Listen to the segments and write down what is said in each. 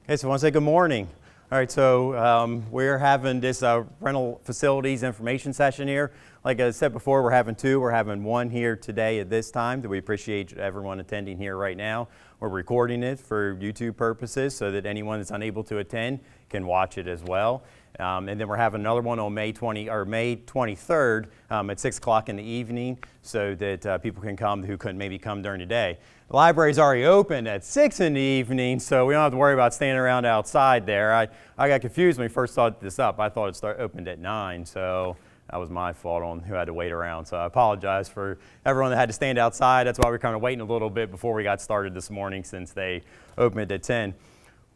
Okay, so I want to say good morning. All right, so we're having this rental facilities information session here. Like I said before, we're having two. We're having one here today at this time that we appreciate everyone attending here right now. We're recording it for YouTube purposes so that anyone that's unable to attend can watch it as well. And then we're having another one on May 23rd at 6 o'clock in the evening so that people can come who couldn't maybe come during the day. The library's already open at 6 in the evening, so we don't have to worry about standing around outside there. I got confused when we first started this up. I thought it opened at 9, so that was my fault on who had to wait around. So I apologize for everyone that had to stand outside. That's why we're kind of waiting a little bit before we got started this morning since they opened at 10.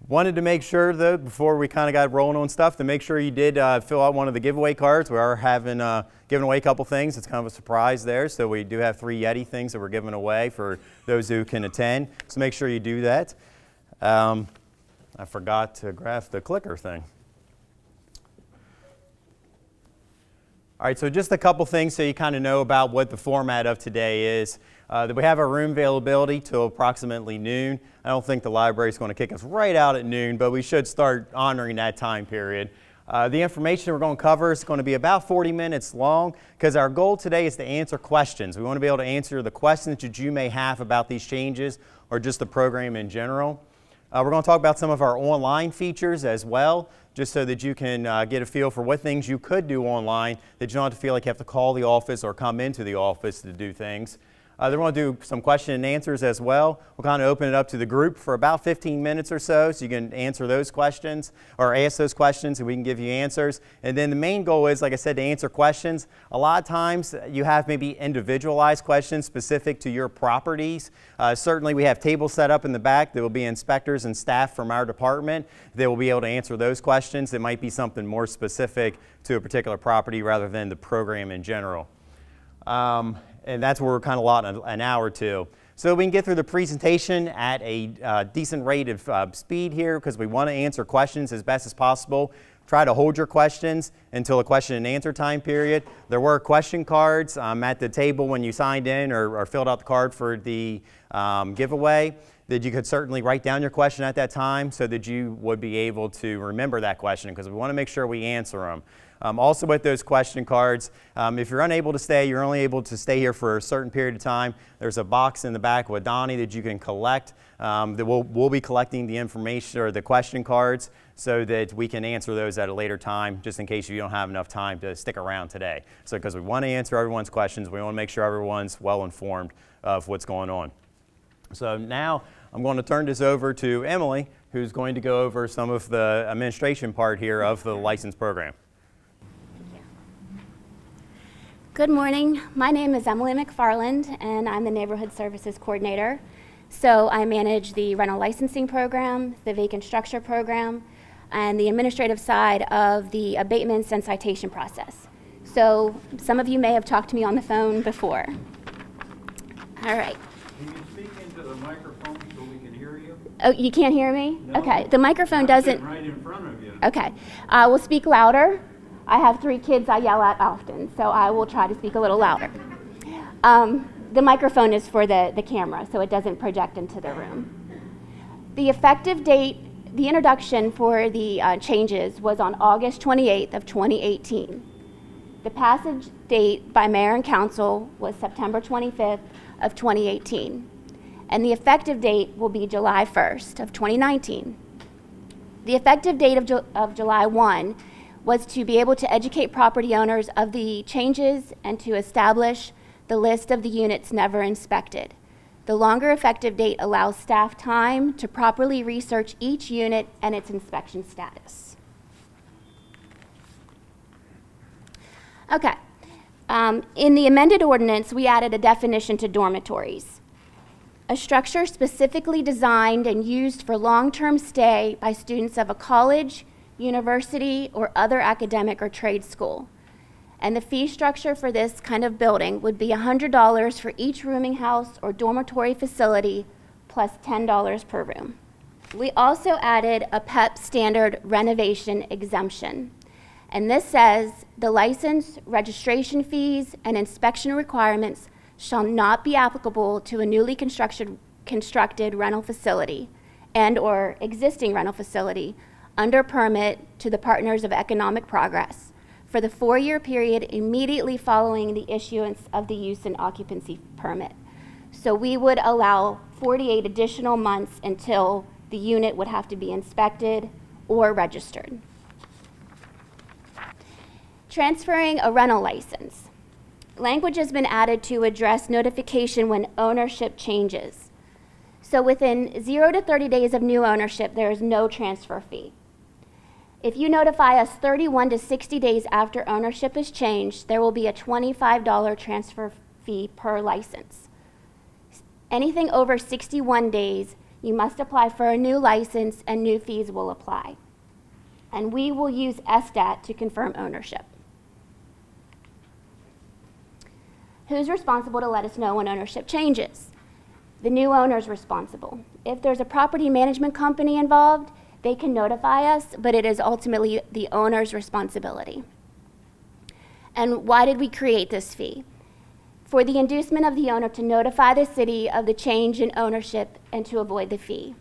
Wanted to make sure, though, before we kind of got rolling on stuff, to make sure you did fill out one of the giveaway cards. We are having giving away a couple things. It's kind of a surprise there. So we do have 3 Yeti things that we're giving away for those who can attend. So make sure you do that. I forgot to graph the clicker thing. All right, so just a couple things so you kind of know about what the format of today is. That we have our room availability till approximately noon. I don't think the library is going to kick us right out at noon, but we should start honoring that time period. The information we're going to cover is going to be about 40 minutes long because our goal today is to answer questions. We want to be able to answer the questions that you may have about these changes or just the program in general. We're going to talk about some of our online features as well, just so that you can get a feel for what things you could do online that you don't have to feel like you have to call the office or come into the office to do things. Then we're going to do some question and answers as well. We'll kind of open it up to the group for about 15 minutes or so you can answer those questions or ask those questions and we can give you answers. And then the main goal is, like I said, to answer questions. A lot of times you have maybe individualized questions specific to your properties. Certainly we have tables set up in the back. There will be inspectors and staff from our department that will be able to answer those questions. It might be something more specific to a particular property rather than the program in general. And that's where we're kind of allotting an hour or two. So we can get through the presentation at a decent rate of speed here because we want to answer questions as best as possible. Try to hold your questions until the question and answer time period. There were question cards at the table when you signed in or filled out the card for the giveaway that you could certainly write down your question at that time so that you would be able to remember that question because we want to make sure we answer them. Also with those question cards, if you're unable to stay, you're only able to stay here for a certain period of time. There's a box in the back with Donnie that you can collect. That we'll be collecting the information or the question cards so that we can answer those at a later time just in case you don't have enough time to stick around today. So because we want to answer everyone's questions, we want to make sure everyone's well informed of what's going on. So now I'm going to turn this over to Emily, who's going to go over some of the administration part here of the license program. Good morning. My name is Emily McFarland, and I'm the Neighborhood Services Coordinator. So I manage the rental licensing program, the vacant structure program, and the administrative side of the abatements and citation process. So some of you may have talked to me on the phone before. All right. Can you speak into the microphone so we can hear you? Oh, you can't hear me? No. Okay. The microphone doesn't. Right in front of you. Okay. I will speak louder. I have 3 kids I yell at often, so I will try to speak a little louder. The microphone is for the camera, so it doesn't project into the room. The effective date, the introduction for the changes was on August 28th of 2018. The passage date by Mayor and Council was September 25th of 2018. And the effective date will be July 1st of 2019. The effective date of July 1 was to be able to educate property owners of the changes and to establish the list of the units never inspected. The longer effective date allows staff time to properly research each unit and its inspection status. Okay. In the amended ordinance, we added a definition to dormitories. A structure specifically designed and used for long-term stay by students of a college, university, or other academic or trade school. And the fee structure for this kind of building would be $100 for each rooming house or dormitory facility plus $10 per room. We also added a PEP Standard renovation exemption. And this says the license, registration fees, and inspection requirements shall not be applicable to a newly constructed rental facility, and/or existing rental facility under permit to the Partners of Economic Progress for the 4-year period immediately following the issuance of the use and occupancy permit. So we would allow 48 additional months until the unit would have to be inspected or registered. Transferring a rental license. Language has been added to address notification when ownership changes. So within 0 to 30 days of new ownership, there is no transfer fee. If you notify us 31 to 60 days after ownership is changed, there will be a $25 transfer fee per license. Anything over 61 days, you must apply for a new license and new fees will apply. And we will use SDAT to confirm ownership. Who's responsible to let us know when ownership changes? The new owner is responsible. If there's a property management company involved, they can notify us, but it is ultimately the owner's responsibility. And why did we create this fee? For the inducement of the owner to notify the city of the change in ownership and to avoid the fee.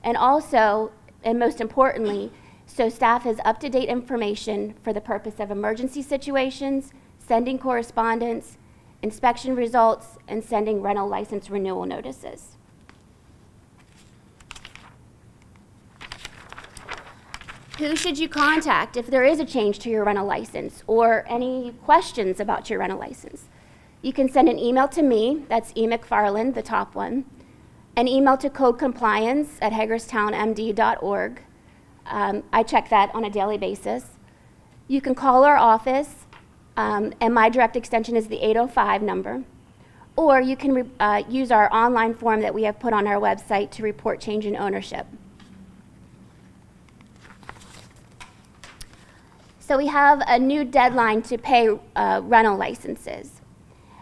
And also, and most importantly, so staff has up-to-date information for the purpose of emergency situations, sending correspondence, inspection results, and sending rental license renewal notices. Who should you contact if there is a change to your rental license or any questions about your rental license? You can send an email to me, that's E. McFarland, the top one, an email to codecompliance@hagerstownmd.org. I check that on a daily basis. You can call our office, and my direct extension is the 805 number, or you can use our online form that we have put on our website to report change in ownership. So we have a new deadline to pay rental licenses.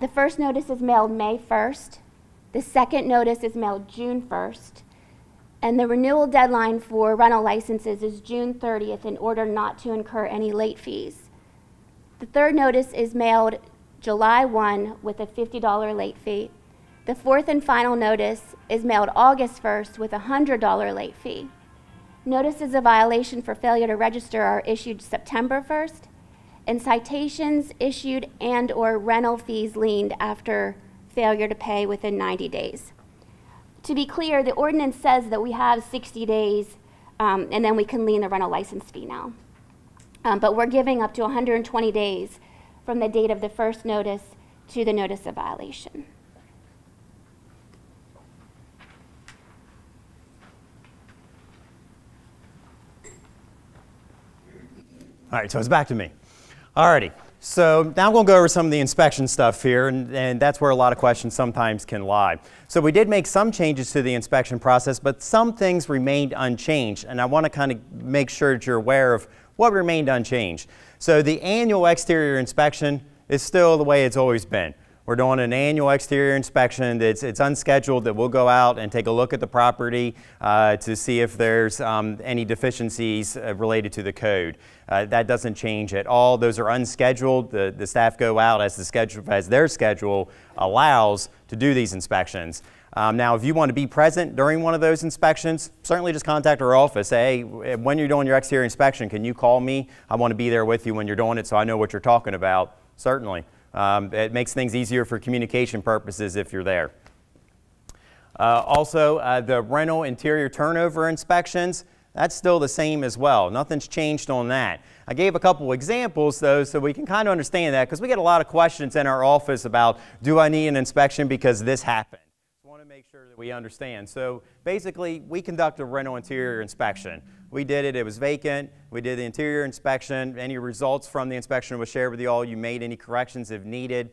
The first notice is mailed May 1st. The second notice is mailed June 1st. And the renewal deadline for rental licenses is June 30th in order not to incur any late fees. The third notice is mailed July 1 with a $50 late fee. The fourth and final notice is mailed August 1st with a $100 late fee. Notices of violation for failure to register are issued September 1st, and citations issued and/or rental fees liened after failure to pay within 90 days. To be clear, the ordinance says that we have 60 days and then we can lien the rental license fee now. But we're giving up to 120 days from the date of the first notice to the notice of violation. All right, so it's back to me. Alrighty, so now I'm going to go over some of the inspection stuff here, and that's where a lot of questions sometimes can lie. So we did make some changes to the inspection process, but some things remained unchanged, and I want to kind of make sure that you're aware of what remained unchanged. So the annual exterior inspection is still the way it's always been. We're doing an annual exterior inspection. It's unscheduled, that we'll go out and take a look at the property to see if there's any deficiencies related to the code. That doesn't change at all. Those are unscheduled. The staff go out as their schedule allows to do these inspections. Now, if you want to be present during one of those inspections, certainly just contact our office. Say, hey, when you're doing your exterior inspection, can you call me? I want to be there with you when you're doing it so I know what you're talking about. Certainly. It makes things easier for communication purposes if you're there. Also, the rental interior turnover inspections, that's still the same as well. Nothing's changed on that. I gave a couple examples, though, so we can kind of understand that, because we get a lot of questions in our office about, do I need an inspection because this happened? So I want to make sure that we understand. So basically, we conduct a rental interior inspection. We did it. It was vacant. We did the interior inspection. Any results from the inspection was shared with you all. You made any corrections if needed.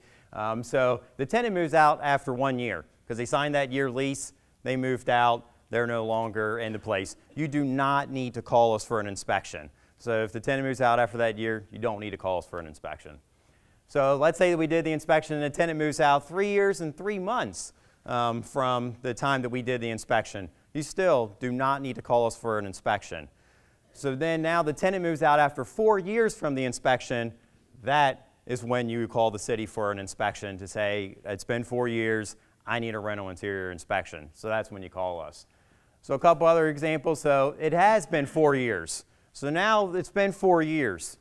So the tenant moves out after 1 year because they signed that year lease. They moved out. They're no longer in the place. You do not need to call us for an inspection. So if the tenant moves out after that year, you don't need to call us for an inspection. So let's say that we did the inspection and the tenant moves out 3 years and 3 months from the time that we did the inspection. You still do not need to call us for an inspection. So then now the tenant moves out after 4 years from the inspection. That is when you call the city for an inspection to say, it's been 4 years, I need a rental interior inspection. So that's when you call us. So a couple other examples. So it has been 4 years. So now it's been 4 years.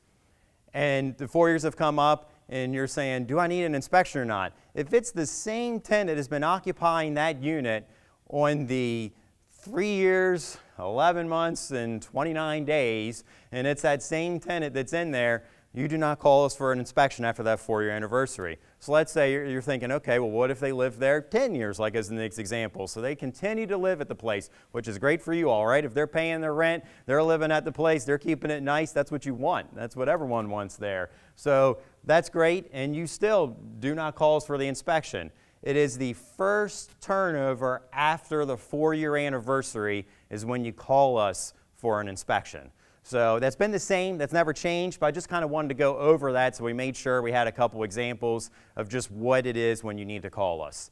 And the 4 years have come up, and you're saying, do I need an inspection or not? If it's the same tenant that has been occupying that unit on the 3 years, 11 months, and 29 days, and it's that same tenant that's in there, you do not call us for an inspection after that 4-year anniversary. So let's say you're thinking, okay, well, what if they live there 10 years, like as the next example? So they continue to live at the place, which is great for you, all right? If they're paying their rent, they're living at the place, they're keeping it nice, that's what you want. That's what everyone wants there. So that's great, and you still do not call us for the inspection. It is the first turnover after the 4-year anniversary is when you call us for an inspection. So that's been the same, that's never changed, but I just kind of wanted to go over that, so we made sure we had a couple examples of just what it is when you need to call us.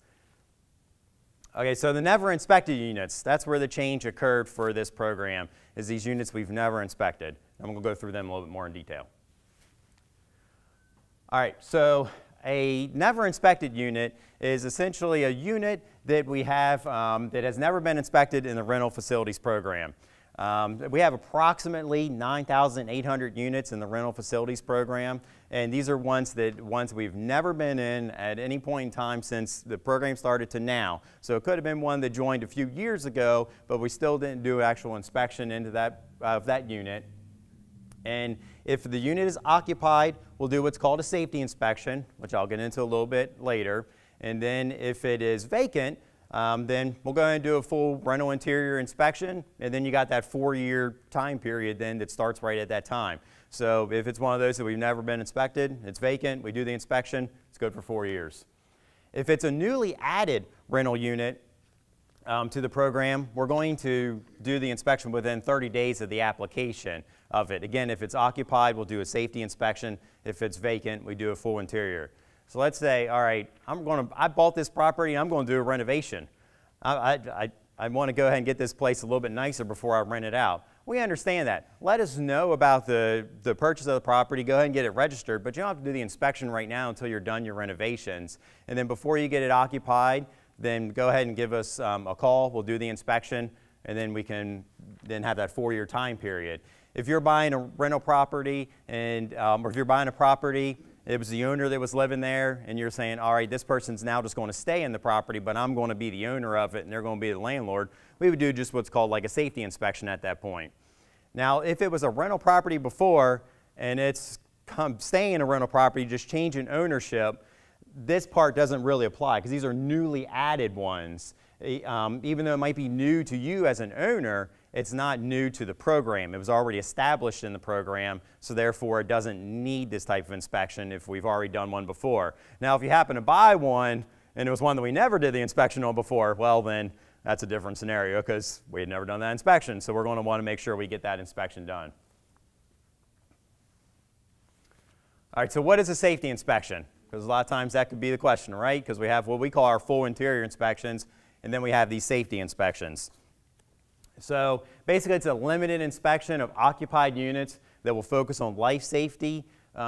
Okay, so the never inspected units, that's where the change occurred for this program, is these units we've never inspected. I'm going to go through them a little bit more in detail. All right, so a never inspected unit is essentially a unit that we have that has never been inspected in the rental facilities program. We have approximately 9,800 units in the rental facilities program, and these are ones we've never been in at any point in time since the program started to now. So it could have been one that joined a few years ago, but we still didn't do actual inspection into that unit. And if the unit is occupied, we'll do what's called a safety inspection, which I'll get into a little bit later. And then if it is vacant, then we'll go ahead and do a full rental interior inspection, and then you got that 4-year time period then that starts right at that time. So if it's one of those that we've never been inspected, it's vacant, we do the inspection, it's good for 4 years. If it's a newly added rental unit to the program, we're going to do the inspection within 30 days of the application of it. Again, if it's occupied, we'll do a safety inspection. If it's vacant, we do a full interior. So let's say, all right, I bought this property and I'm going to do a renovation. I want to go ahead and get this place a little bit nicer before I rent it out. We understand that. Let us know about the purchase of the property. Go ahead and get it registered, but you don't have to do the inspection right now until you're done your renovations. And then before you get it occupied, then go ahead and give us a call. We'll do the inspection, and then we can then have that 4-year time period. If you're buying a rental property, and or if you're buying a property, it was the owner that was living there, and you're saying, all right, this person's now just going to stay in the property, but I'm going to be the owner of it, and they're going to be the landlord, we would do just what's called like a safety inspection at that point. Now, if it was a rental property before, and it's staying in a rental property, just changing ownership, this part doesn't really apply because these are newly added ones. Even though it might be new to you as an owner, it's not new to the program. It was already established in the program, so therefore it doesn't need this type of inspection if we've already done one before. Now, if you happen to buy one and it was one that we never did the inspection on before, well then that's a different scenario because we had never done that inspection, so we're going to want to make sure we get that inspection done. All right, so what is a safety inspection? Because a lot of times that could be the question, right? Because we have what we call our full interior inspections, and then we have these safety inspections. So basically it's a limited inspection of occupied units that will focus on life safety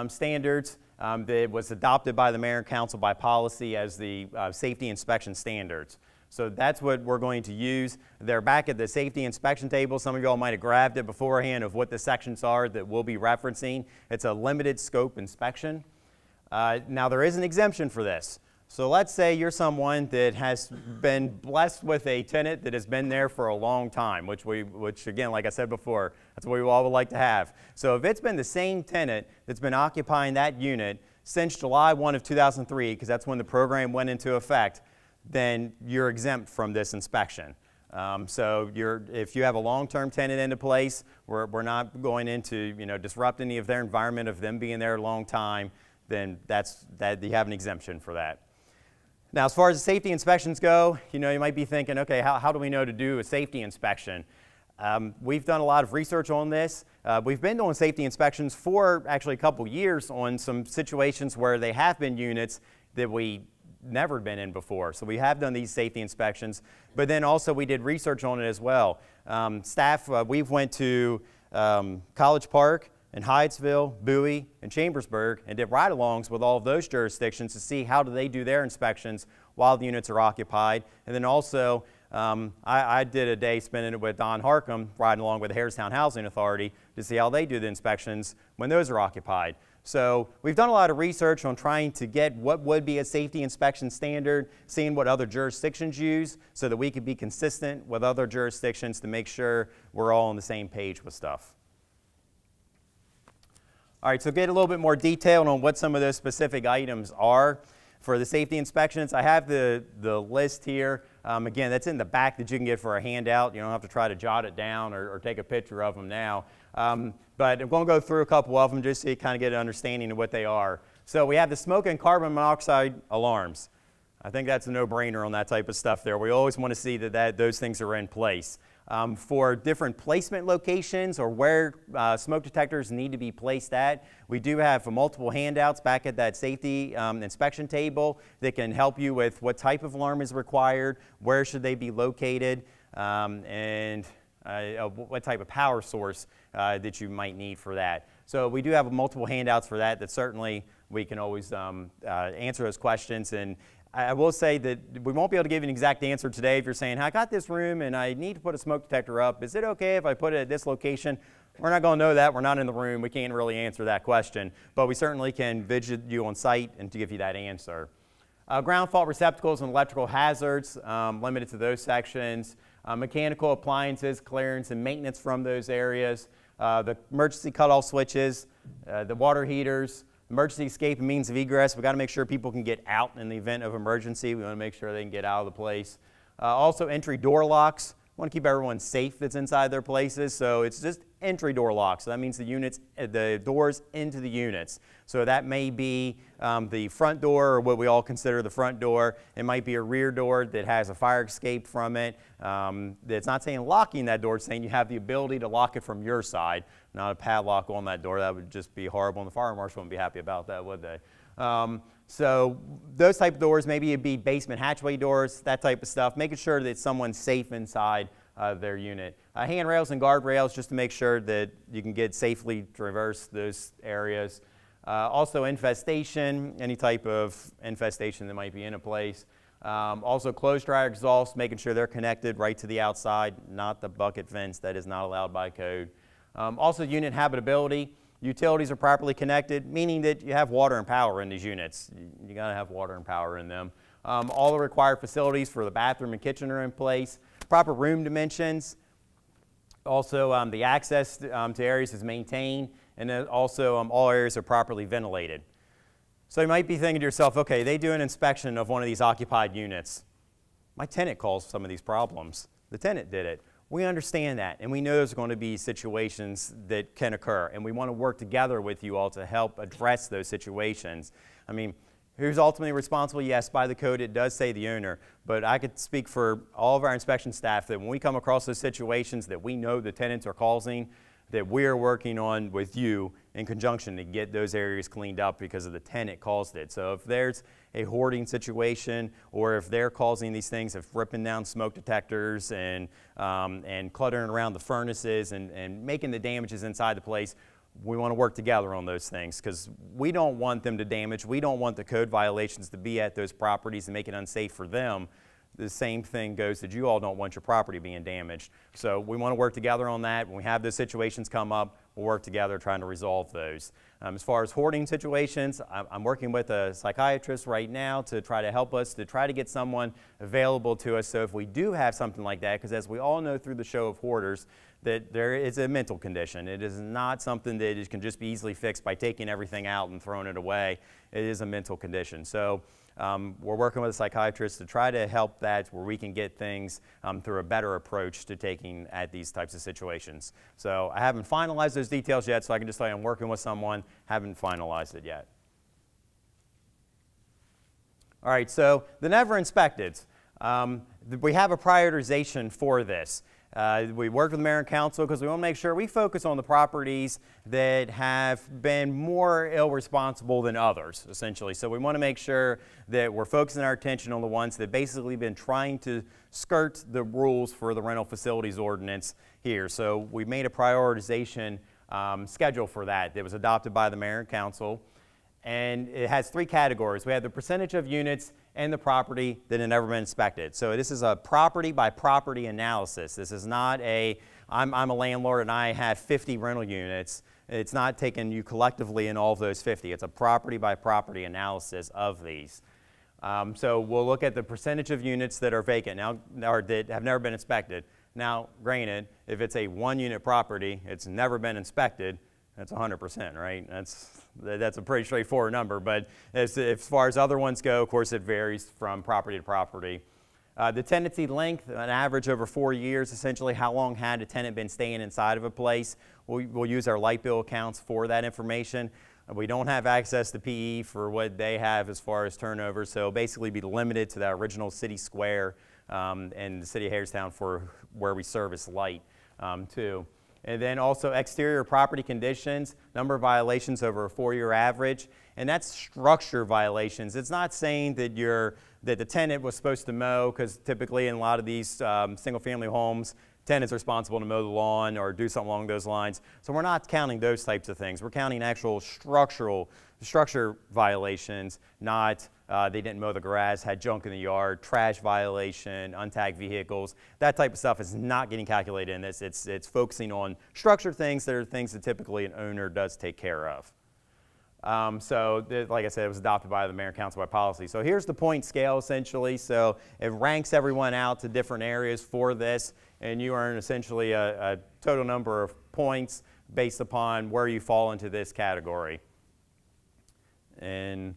standards that was adopted by the Mayor and Council by policy as the safety inspection standards. So that's what we're going to use. They're back at the safety inspection table. Some of you all might have grabbed it beforehand of what the sections are that we'll be referencing. It's a limited scope inspection. Now there is an exemption for this. So let's say you're someone that has been blessed with a tenant that has been there for a long time, which again, like I said before, that's what we all would like to have. So if it's been the same tenant that's been occupying that unit since July 1 of 2003, because that's when the program went into effect, then you're exempt from this inspection. So if you have a long-term tenant into place, we're not going into disrupt any of their environment of them being there a long time, then you have an exemption for that. Now, as far as the safety inspections go, you might be thinking, okay, how do we know to do a safety inspection? We've done a lot of research on this. We've been doing safety inspections for actually a couple years on some situations where they have been units that we never been in before. So we have done these safety inspections, but then also we did research on it as well. We've went to College Park and Hyattsville, Bowie, and Chambersburg, and did ride-alongs with all of those jurisdictions to see how do they do their inspections while the units are occupied. And then also I did a day spending it with Don Harcum, riding along with the Harestown Housing Authority to see how they do the inspections when those are occupied. So we've done a lot of research on trying to get what would be a safety inspection standard, seeing what other jurisdictions use so that we could be consistent with other jurisdictions to make sure we're all on the same page with stuff. All right, so get a little bit more detailed on what some of those specific items are. For the safety inspections, I have the list here. Again, that's in the back that you can get for a handout. You don't have to try to jot it down or take a picture of them now. But I'm going to go through a couple of them just so you kind of get an understanding of what they are. So we have the smoke and carbon monoxide alarms. I think that's a no-brainer on that type of stuff there. We always want to see that those things are in place. For different placement locations or where smoke detectors need to be placed at, we do have multiple handouts back at that safety inspection table that can help you with what type of alarm is required, where should they be located, and what type of power source that you might need for that. So we do have multiple handouts for that certainly we can always answer those questions. And I will say that we won't be able to give you an exact answer today if you're saying, I got this room and I need to put a smoke detector up. Is it okay if I put it at this location? We're not going to know that. We're not in the room. We can't really answer that question. But we certainly can visit you on site and to give you that answer. Ground fault receptacles and electrical hazards, limited to those sections. Mechanical appliances, clearance and maintenance from those areas. The emergency cutoff switches, the water heaters, emergency escape and means of egress. We've got to make sure people can get out in the event of emergency. We want to make sure they can get out of the place. Also entry door locks. We want to keep everyone safe that's inside their places. So it's just entry door locks. So that means the doors into the units. So that may be the front door, or what we all consider the front door. It might be a rear door that has a fire escape from it. It's not saying locking that door, it's saying you have the ability to lock it from your side, not a padlock on that door. That would just be horrible, and the fire marshal wouldn't be happy about that, would they? So those type of doors, maybe it'd be basement hatchway doors, that type of stuff, making sure that someone's safe inside their unit. Handrails and guardrails, just to make sure that you can get safely traverse those areas. Also infestation, any type of infestation that might be in a place. Also closed dryer exhaust, making sure they're connected right to the outside, not the bucket vents. That is not allowed by code. Also unit habitability. Utilities are properly connected, meaning that you have water and power in these units. You got to have water and power in them. All the required facilities for the bathroom and kitchen are in place. Proper room dimensions. Also, the access to areas is maintained, and then also all areas are properly ventilated. So you might be thinking to yourself, okay, they do an inspection of one of these occupied units. My tenant caused some of these problems. The tenant did it. We understand that, and we know there's going to be situations that can occur, and we want to work together with you all to help address those situations. I mean, who's ultimately responsible? Yes, by the code it does say the owner, but I could speak for all of our inspection staff that when we come across those situations that we know the tenants are causing, that we're working on with you in conjunction to get those areas cleaned up because of the tenant caused it. So if there's a hoarding situation, or if they're causing these things of ripping down smoke detectors and cluttering around the furnaces and making the damages inside the place, we want to work together on those things because we don't want them to damage. We don't want the code violations to be at those properties and make it unsafe for them. The same thing goes that you all don't want your property being damaged. So we want to work together on that. When we have those situations come up, we'll work together trying to resolve those. As far as hoarding situations, I'm working with a psychiatrist right now to try to help us to try to get someone available to us. So if we do have something like that, because as we all know through the show of hoarders, that there is a mental condition. It is not something that can just be easily fixed by taking everything out and throwing it away. It is a mental condition. So we're working with a psychiatrist to try to help that where we can get things through a better approach to taking at these types of situations. So I haven't finalized those details yet, so I can just tell you I'm working with someone, haven't finalized it yet. All right, so the never inspected. We have a prioritization for this. We work with the mayor and council because we want to make sure we focus on the properties that have been more irresponsible than others, essentially. So we want to make sure that we're focusing our attention on the ones that basically been trying to skirt the rules for the rental facilities ordinance here. So we made a prioritization schedule for that was adopted by the mayor and council. And it has three categories. We have the percentage of units and the property that have never been inspected. So this is a property by property analysis. This is not a, I'm a landlord and I have 50 rental units. It's not taking you collectively in all of those 50. It's a property by property analysis of these. So we'll look at the percentage of units that are vacant now, or that have never been inspected. Now, granted, if it's a one-unit property, it's never been inspected, that's 100%, right? That's a pretty straightforward number, but as far as other ones go, of course, it varies from property to property. The tenancy length, an average over 4 years, essentially how long had a tenant been staying inside of a place. We'll use our light bill accounts for that information. We don't have access to PE for what they have as far as turnover, so it'll basically be limited to that original city square and the city of Hagerstown for where we service light too. And then also exterior property conditions, number of violations over a 4-year average, and that's structure violations. It's not saying that the tenant was supposed to mow, because typically in a lot of these single-family homes, tenants are responsible to mow the lawn or do something along those lines. So we're not counting those types of things. We're counting actual structure violations, not they didn't mow the grass, had junk in the yard, trash violation, untagged vehicles. That type of stuff is not getting calculated in this. It's focusing on structure things that are things that typically an owner does take care of. Like I said, it was adopted by the mayor and council by policy. So here's the point scale essentially. So it ranks everyone out to different areas for this, and you earn essentially a total number of points based upon where you fall into this category. And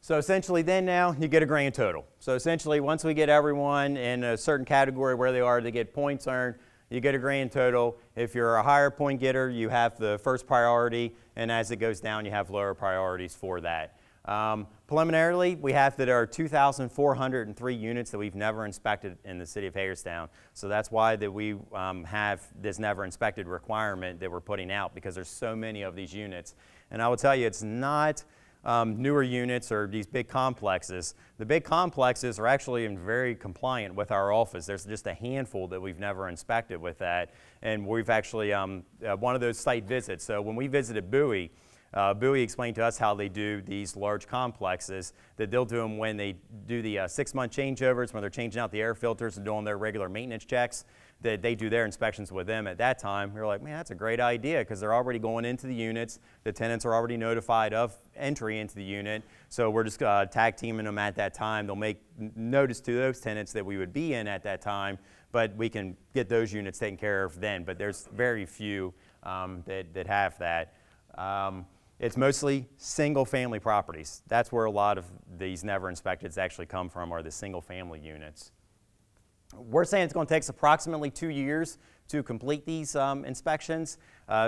so essentially then now you get a grand total. So essentially once we get everyone in a certain category where they are to get points earned, you get a grand total. If you're a higher point getter, you have the first priority, and as it goes down, you have lower priorities for that. Preliminarily, we have that there are 2,403 units that we've never inspected in the city of Hagerstown. So that's why that we have this never inspected requirement that we're putting out, because there's so many of these units. And I will tell you, it's not newer units or these big complexes. The big complexes are actually very compliant with our office. There's just a handful that we've never inspected with that. And we've actually, one of those site visits, so when we visited Bowie, Bowie explained to us how they do these large complexes, that they'll do them when they do the 6-month changeovers, when they're changing out the air filters and doing their regular maintenance checks, that they do their inspections with them at that time. We were like, man, that's a great idea, because they're already going into the units. The tenants are already notified of entry into the unit, so we're just tag teaming them at that time. They'll make notice to those tenants that we would be in at that time, but we can get those units taken care of then. But there's very few that have that. It's mostly single-family properties. That's where a lot of these never inspecteds actually come from, are the single-family units. We're saying it's going to take us approximately 2 years to complete these inspections.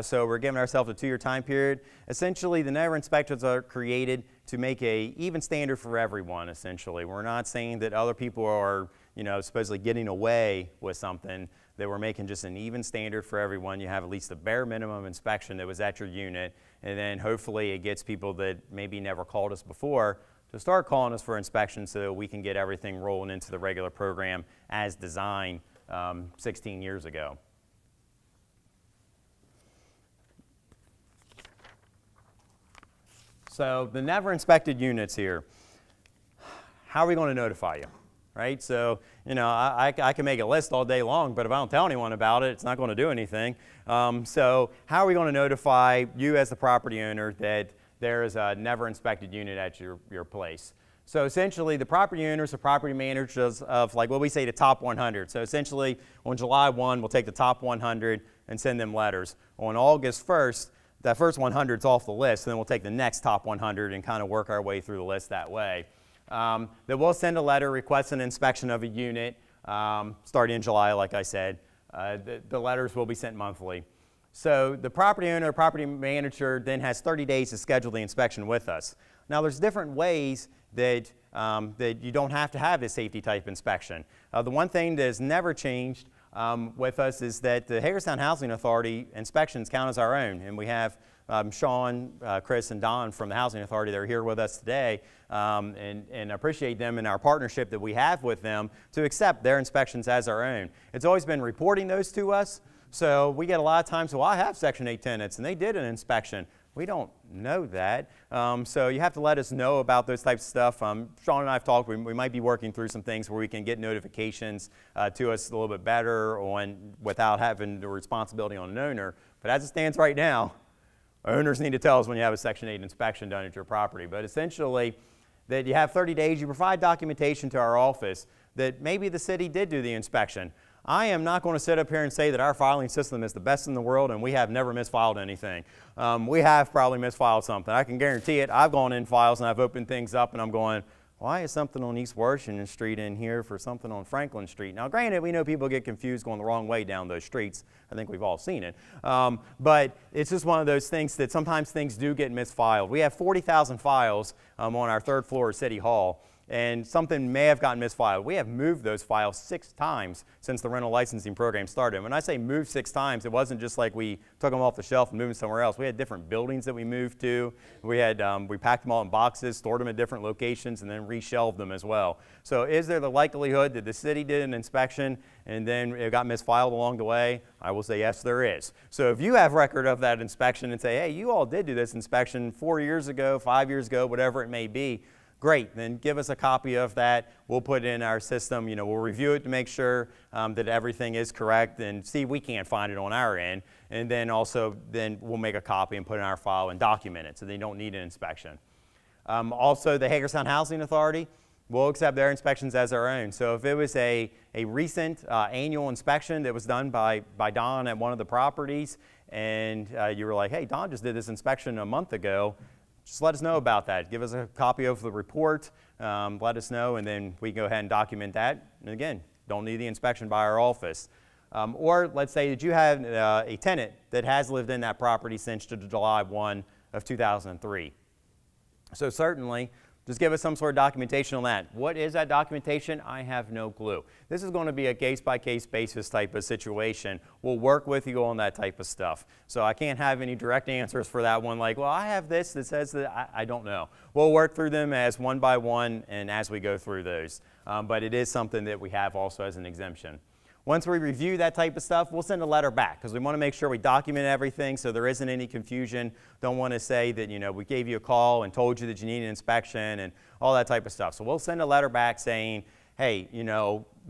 So we're giving ourselves a 2-year time period. Essentially, the never inspections are created to make an even standard for everyone, essentially. We're not saying that other people are, supposedly getting away with something. That we're making just an even standard for everyone. You have at least a bare minimum inspection that was at your unit, and then hopefully it gets people that maybe never called us before to start calling us for inspection, so that we can get everything rolling into the regular program as designed 16 years ago. So the never inspected units here, how are we going to notify you? Right? So, I can make a list all day long, but if I don't tell anyone about it, it's not going to do anything. So how are we going to notify you as the property owner that there is a never inspected unit at your place? So essentially, the property owners are property managers of, like what we say, the top 100. So essentially, on July 1, we'll take the top 100 and send them letters. On August 1st, that first 100 is off the list, and then we'll take the next top 100 and kind of work our way through the list that way. That we'll send a letter requesting inspection of a unit starting in July, like I said. The letters will be sent monthly. So the property owner or property manager then has 30 days to schedule the inspection with us. Now there's different ways that, that you don't have to have this safety type inspection. The one thing that has never changed with us is that the Hagerstown Housing Authority inspections count as our own, and we have Sean, Chris, and Don from the Housing Authority that are here with us today, and appreciate them and our partnership that we have with them to accept their inspections as our own. It's always been reporting those to us, so we get a lot of times, well, I have Section 8 tenants, and they did an inspection. We don't know that. So you have to let us know about those types of stuff. Sean and I have talked, we might be working through some things where we can get notifications to us a little bit better without having the responsibility on an owner. But as it stands right now, owners need to tell us when you have a Section 8 inspection done at your property. But essentially, that you have 30 days, you provide documentation to our office that maybe the city did do the inspection. I am not going to sit up here and say that our filing system is the best in the world and we have never misfiled anything. We have probably misfiled something. I can guarantee it. I've gone in files and I've opened things up and I'm going, why is something on East Washington Street in here for something on Franklin Street? Now, granted, we know people get confused going the wrong way down those streets. I think we've all seen it. But it's just one of those things that sometimes things do get misfiled. We have 40,000 files on our 3rd floor of City Hall, and something may have gotten misfiled. We have moved those files 6 times since the rental licensing program started. When I say moved 6 times, it wasn't just like we took them off the shelf and moved them somewhere else. We had different buildings that we moved to. We packed them all in boxes, stored them at different locations, and then reshelved them as well. So is there the likelihood that the city did an inspection and then it got misfiled along the way? I will say yes, there is. So if you have record of that inspection and say, hey, you all did do this inspection 4 years ago, 5 years ago, whatever it may be, great, then give us a copy of that. We'll put it in our system. We'll review it to make sure that everything is correct and see if we can't find it on our end. And then also, we'll make a copy and put it in our file and document it so they don't need an inspection. Also, the Hagerstown Housing Authority, we'll accept their inspections as our own. So if it was a recent annual inspection that was done by Don at one of the properties and you were like, hey, Don just did this inspection a month ago, just let us know about that. Give us a copy of the report, let us know, and then we can go ahead and document that. And again, don't need the inspection by our office. Or let's say that you have a tenant that has lived in that property since July 1 of 2003. So certainly, just give us some sort of documentation on that. What is that documentation? I have no clue. This is going to be a case-by-case basis type of situation. We'll work with you on that type of stuff. So I can't have any direct answers for that one like, well, I have this that says that. I don't know. We'll work through them as one by one and as we go through those. But it is something that we have also as an exemption. Once we review that type of stuff, we'll send a letter back because we want to make sure we document everything so there isn't any confusion. Don't want to say that, we gave you a call and told you that you need an inspection and all that type of stuff. So we'll send a letter back saying, hey,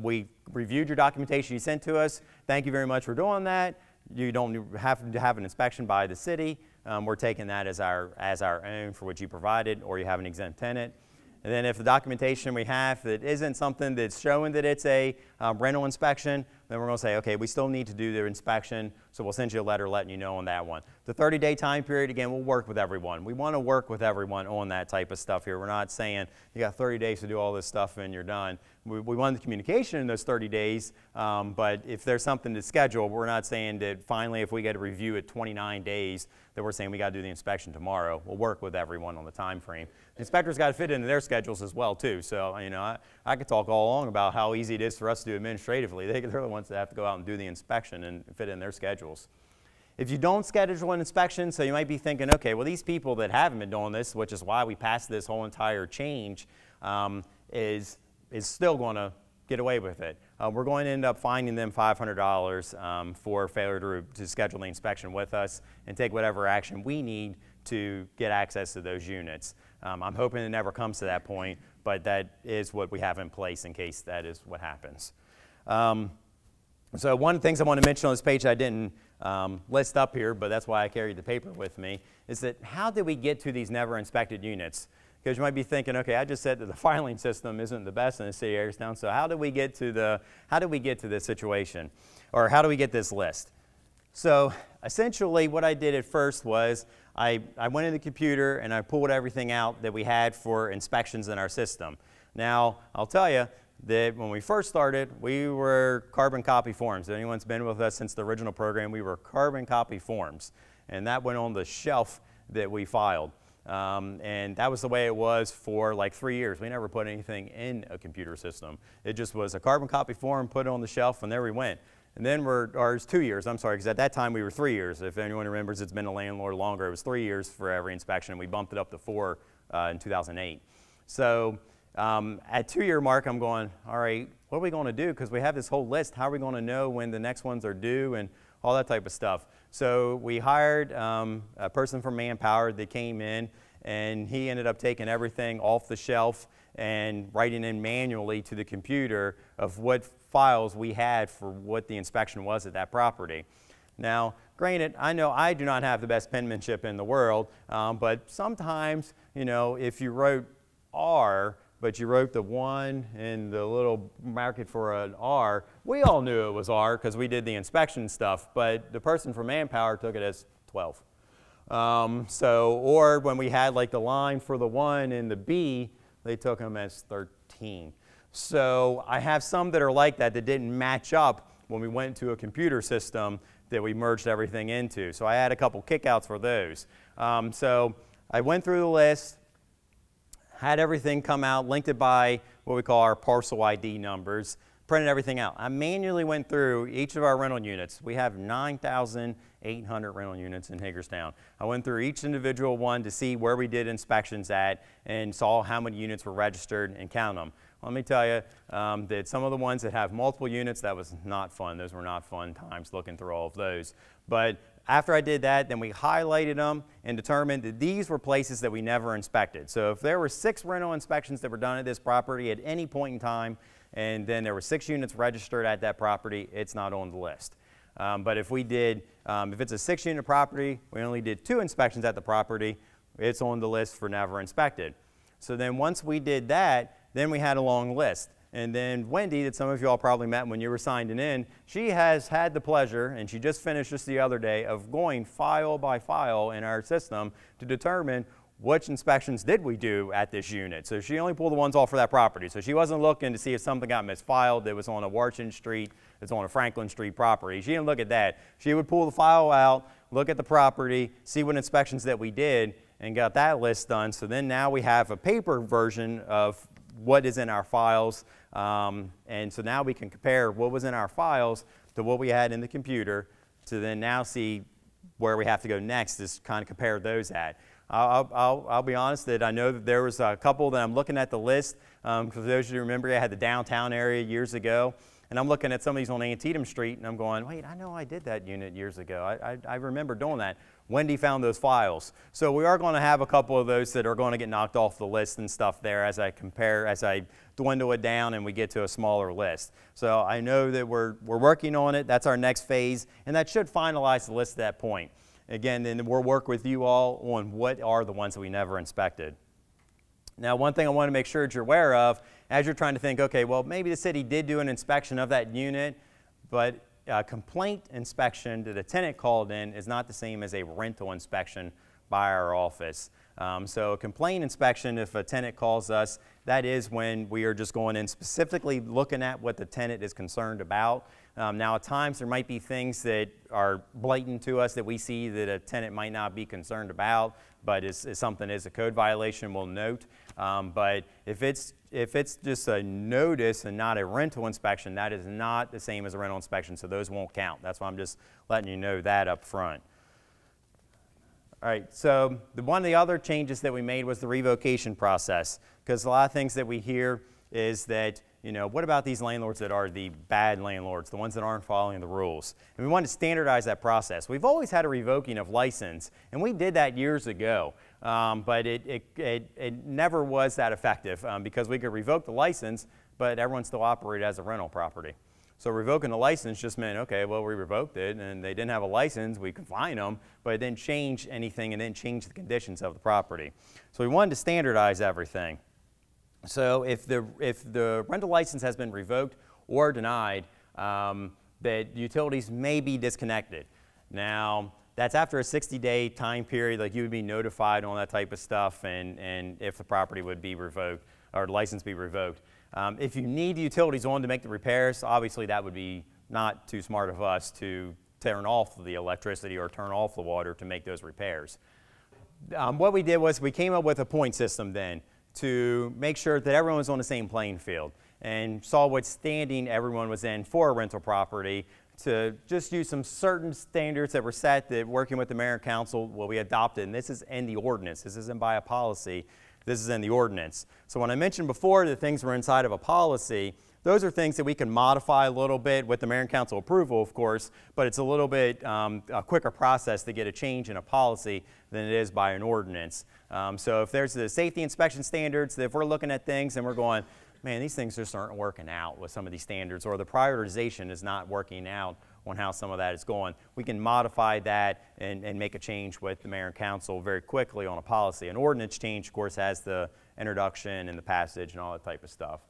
we reviewed your documentation you sent to us. Thank you very much for doing that. You don't have to have an inspection by the city. We're taking that as our own for what you provided, or you have an exempt tenant. And then if the documentation we have that isn't something that's showing that it's a rental inspection, then we're going to say, okay, we still need to do the inspection, so we'll send you a letter letting you know on that one. The 30-day time period, again, we'll work with everyone. We want to work with everyone on that type of stuff here. We're not saying you got 30 days to do all this stuff and you're done. We want the communication in those 30 days, but if there's something to schedule, we're not saying that finally if we get a review at 29 days that we're saying we got to do the inspection tomorrow. We'll work with everyone on the time frame. The inspectors got to fit into their schedules as well too. So I could talk all along about how easy it is for us to do administratively. They're the ones that have to go out and do the inspection and fit in their schedules. If you don't schedule an inspection, so you might be thinking, okay, well these people that haven't been doing this, which is why we passed this whole entire change, is still going to get away with it. We're going to end up fining them $500 for failure to schedule the inspection with us and take whatever action we need to get access to those units. I'm hoping it never comes to that point, but that is what we have in place in case that is what happens. So one of the things I want to mention on this page I didn't list up here, but that's why I carried the paper with me, is that how did we get to these never inspected units? Because you might be thinking, okay, I just said that the filing system isn't the best in the city of Hagerstown, so how did we get to this situation? Or how do we get this list? So essentially what I did at first was I went in the computer and I pulled everything out that we had for inspections in our system. Now, I'll tell you that when we first started, we were carbon copy forms. If anyone's been with us since the original program, we were carbon copy forms. And that went on the shelf that we filed. And that was the way it was for like 3 years. We never put anything in a computer system. It just was a carbon copy form, put it on the shelf, and there we went. And then or it's 2 years, I'm sorry, because at that time we were 3 years. If anyone remembers, it's been a landlord longer. It was 3 years for every inspection, and we bumped it up to 4 in 2008. So at 2-year mark, I'm going, all right, what are we going to do? Because we have this whole list. How are we going to know when the next ones are due and all that type of stuff? So we hired a person from Manpower that came in, and he ended up taking everything off the shelf and writing in manually to the computer of what files we had for what the inspection was at that property. Now, granted, I know I do not have the best penmanship in the world, but sometimes, you know, if you wrote R, but you wrote the 1 and the little market for an R, we all knew it was R because we did the inspection stuff, but the person from Manpower took it as 12. Or when we had like the line for the 1 and the B, they took them as 13. So I have some that are like that didn't match up when we went to a computer system that we merged everything into. So I had a couple kickouts for those. So I went through the list, had everything come out, linked it by what we call our parcel ID numbers, printed everything out. I manually went through each of our rental units. We have 9,800 rental units in Hagerstown. I went through each individual one to see where we did inspections at and saw how many units were registered and count them. Let me tell you that some of the ones that have multiple units, that was not fun. Those were not fun times looking through all of those. But after I did that, then we highlighted them and determined that these were places that we never inspected. So if there were 6 rental inspections that were done at this property at any point in time, and then there were 6 units registered at that property, it's not on the list. But if we did, if it's a 6-unit property, we only did 2 inspections at the property, it's on the list for never inspected. So then once we did that, then we had a long list. And then Wendy, that some of you all probably met when you were signing in, she has had the pleasure, and she just finished just the other day, of going file by file in our system to determine which inspections did we do at this unit. So she only pulled the ones off for that property. So she wasn't looking to see if something got misfiled that was on a Washington Street, that's on a Franklin Street property. She didn't look at that. She would pull the file out, look at the property, see what inspections that we did, and got that list done. So then now we have a paper version of what is in our files, and so now we can compare what was in our files to what we had in the computer to then now see where we have to go next is kind of compare those at. I'll be honest that I know that there was a couple that I'm looking at the list, because for those of you who remember, I had the downtown area years ago, and I'm looking at some of these on Antietam Street, and I'm going, wait, I know I did that unit years ago. I remember doing that. Wendy found those files. So we are going to have a couple of those that are going to get knocked off the list and stuff there as I compare, as I dwindle it down and we get to a smaller list. So I know that we're working on it. That's our next phase, and that should finalize the list at that point. Again, then we'll work with you all on what are the ones that we never inspected. Now, one thing I want to make sure that you're aware of, as you're trying to think, okay, well, maybe the city did do an inspection of that unit, but a complaint inspection that a tenant called in is not the same as a rental inspection by our office. So a complaint inspection, if a tenant calls us, that is when we are just going in specifically looking at what the tenant is concerned about. Now, at times there might be things that are blatant to us that we see that a tenant might not be concerned about, but is something is a code violation, we'll note. But if it's just a notice and not a rental inspection, that is not the same as a rental inspection, so those won't count. That's why I'm just letting you know that up front. All right, so one of the other changes that we made was the revocation process, because a lot of things that we hear is that, you know, what about these landlords that are the bad landlords, the ones that aren't following the rules? And we wanted to standardize that process. We've always had a revoking of license, and we did that years ago, but it never was that effective because we could revoke the license, but everyone still operated as a rental property. So revoking the license just meant, okay, well, we revoked it, and they didn't have a license, we could fine them, but it didn't change anything and didn't change the conditions of the property. So we wanted to standardize everything. So if the rental license has been revoked or denied, that utilities may be disconnected. Now, that's after a 60-day time period, like you would be notified on that type of stuff, and if the property would be revoked or the license be revoked. If you need the utilities on to make the repairs, obviously that would be not too smart of us to turn off the electricity or turn off the water to make those repairs. What we did was we came up with a point system then to make sure that everyone was on the same playing field and saw what standing everyone was in for a rental property, to just use some certain standards that were set that working with the mayor and council, what we adopted, and this is in the ordinance. This isn't by a policy. This is in the ordinance. So when I mentioned before that things were inside of a policy, those are things that we can modify a little bit with the mayor and council approval, of course, but it's a little bit a quicker process to get a change in a policy than it is by an ordinance. So if there's the safety inspection standards, if we're looking at things and we're going, man, these things just aren't working out with some of these standards, or the prioritization is not working out on how some of that is going, we can modify that and make a change with the mayor and council very quickly on a policy. An ordinance change, of course, has the introduction and the passage and all that type of stuff.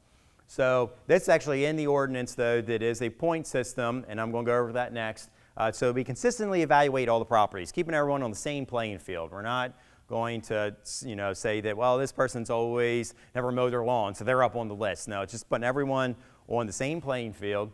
So that's actually in the ordinance, though, that is a point system, and I'm going to go over that next. So we consistently evaluate all the properties, keeping everyone on the same playing field. We're not going to, say that, well, this person's always never mowed their lawn, so they're up on the list. No, it's just putting everyone on the same playing field.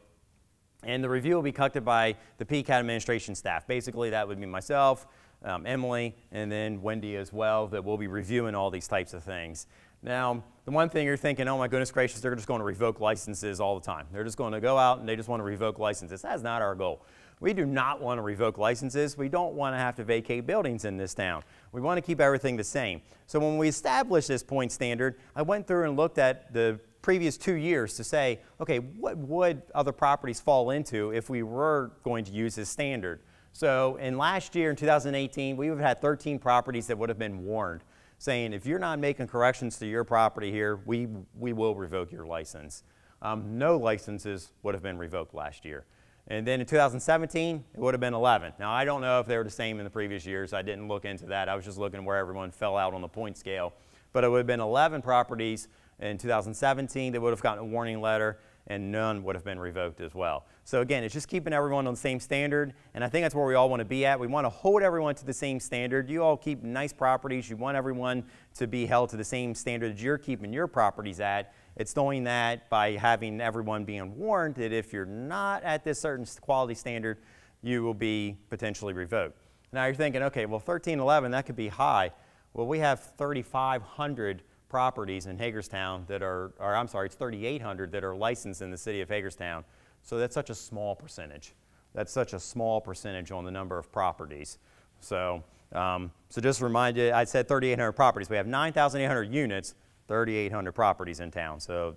And the review will be conducted by the PCAT administration staff. Basically, that would be myself, Emily, and then Wendy as well, that will be reviewing all these types of things. Now, the one thing you're thinking, oh my goodness gracious, they're just going to revoke licenses all the time. They're just going to go out and they just want to revoke licenses. That's not our goal. We do not want to revoke licenses. We don't want to have to vacate buildings in this town. We want to keep everything the same. So when we established this point standard, I went through and looked at the previous 2 years to say, okay, what would other properties fall into if we were going to use this standard? So in last year, in 2018, we would have had 13 properties that would have been warned, saying if you're not making corrections to your property here, we will revoke your license. No licenses would have been revoked last year. And then in 2017, it would have been 11. Now, I don't know if they were the same in the previous years. I didn't look into that. I was just looking where everyone fell out on the point scale. But it would have been 11 properties in 2017 that would have gotten a warning letter, and none would have been revoked as well. So again, it's just keeping everyone on the same standard, and I think that's where we all want to be at. We want to hold everyone to the same standard. You all keep nice properties. You want everyone to be held to the same standard that you're keeping your properties at. It's doing that by having everyone being warned that if you're not at this certain quality standard, you will be potentially revoked. Now you're thinking, okay, well 1311, that could be high. Well, we have 3,500 properties in Hagerstown that are, or I'm sorry, it's 3,800 that are licensed in the city of Hagerstown. So that's such a small percentage. That's such a small percentage on the number of properties. So, so just to remind you, I said 3,800 properties. We have 9,800 units, 3,800 properties in town. So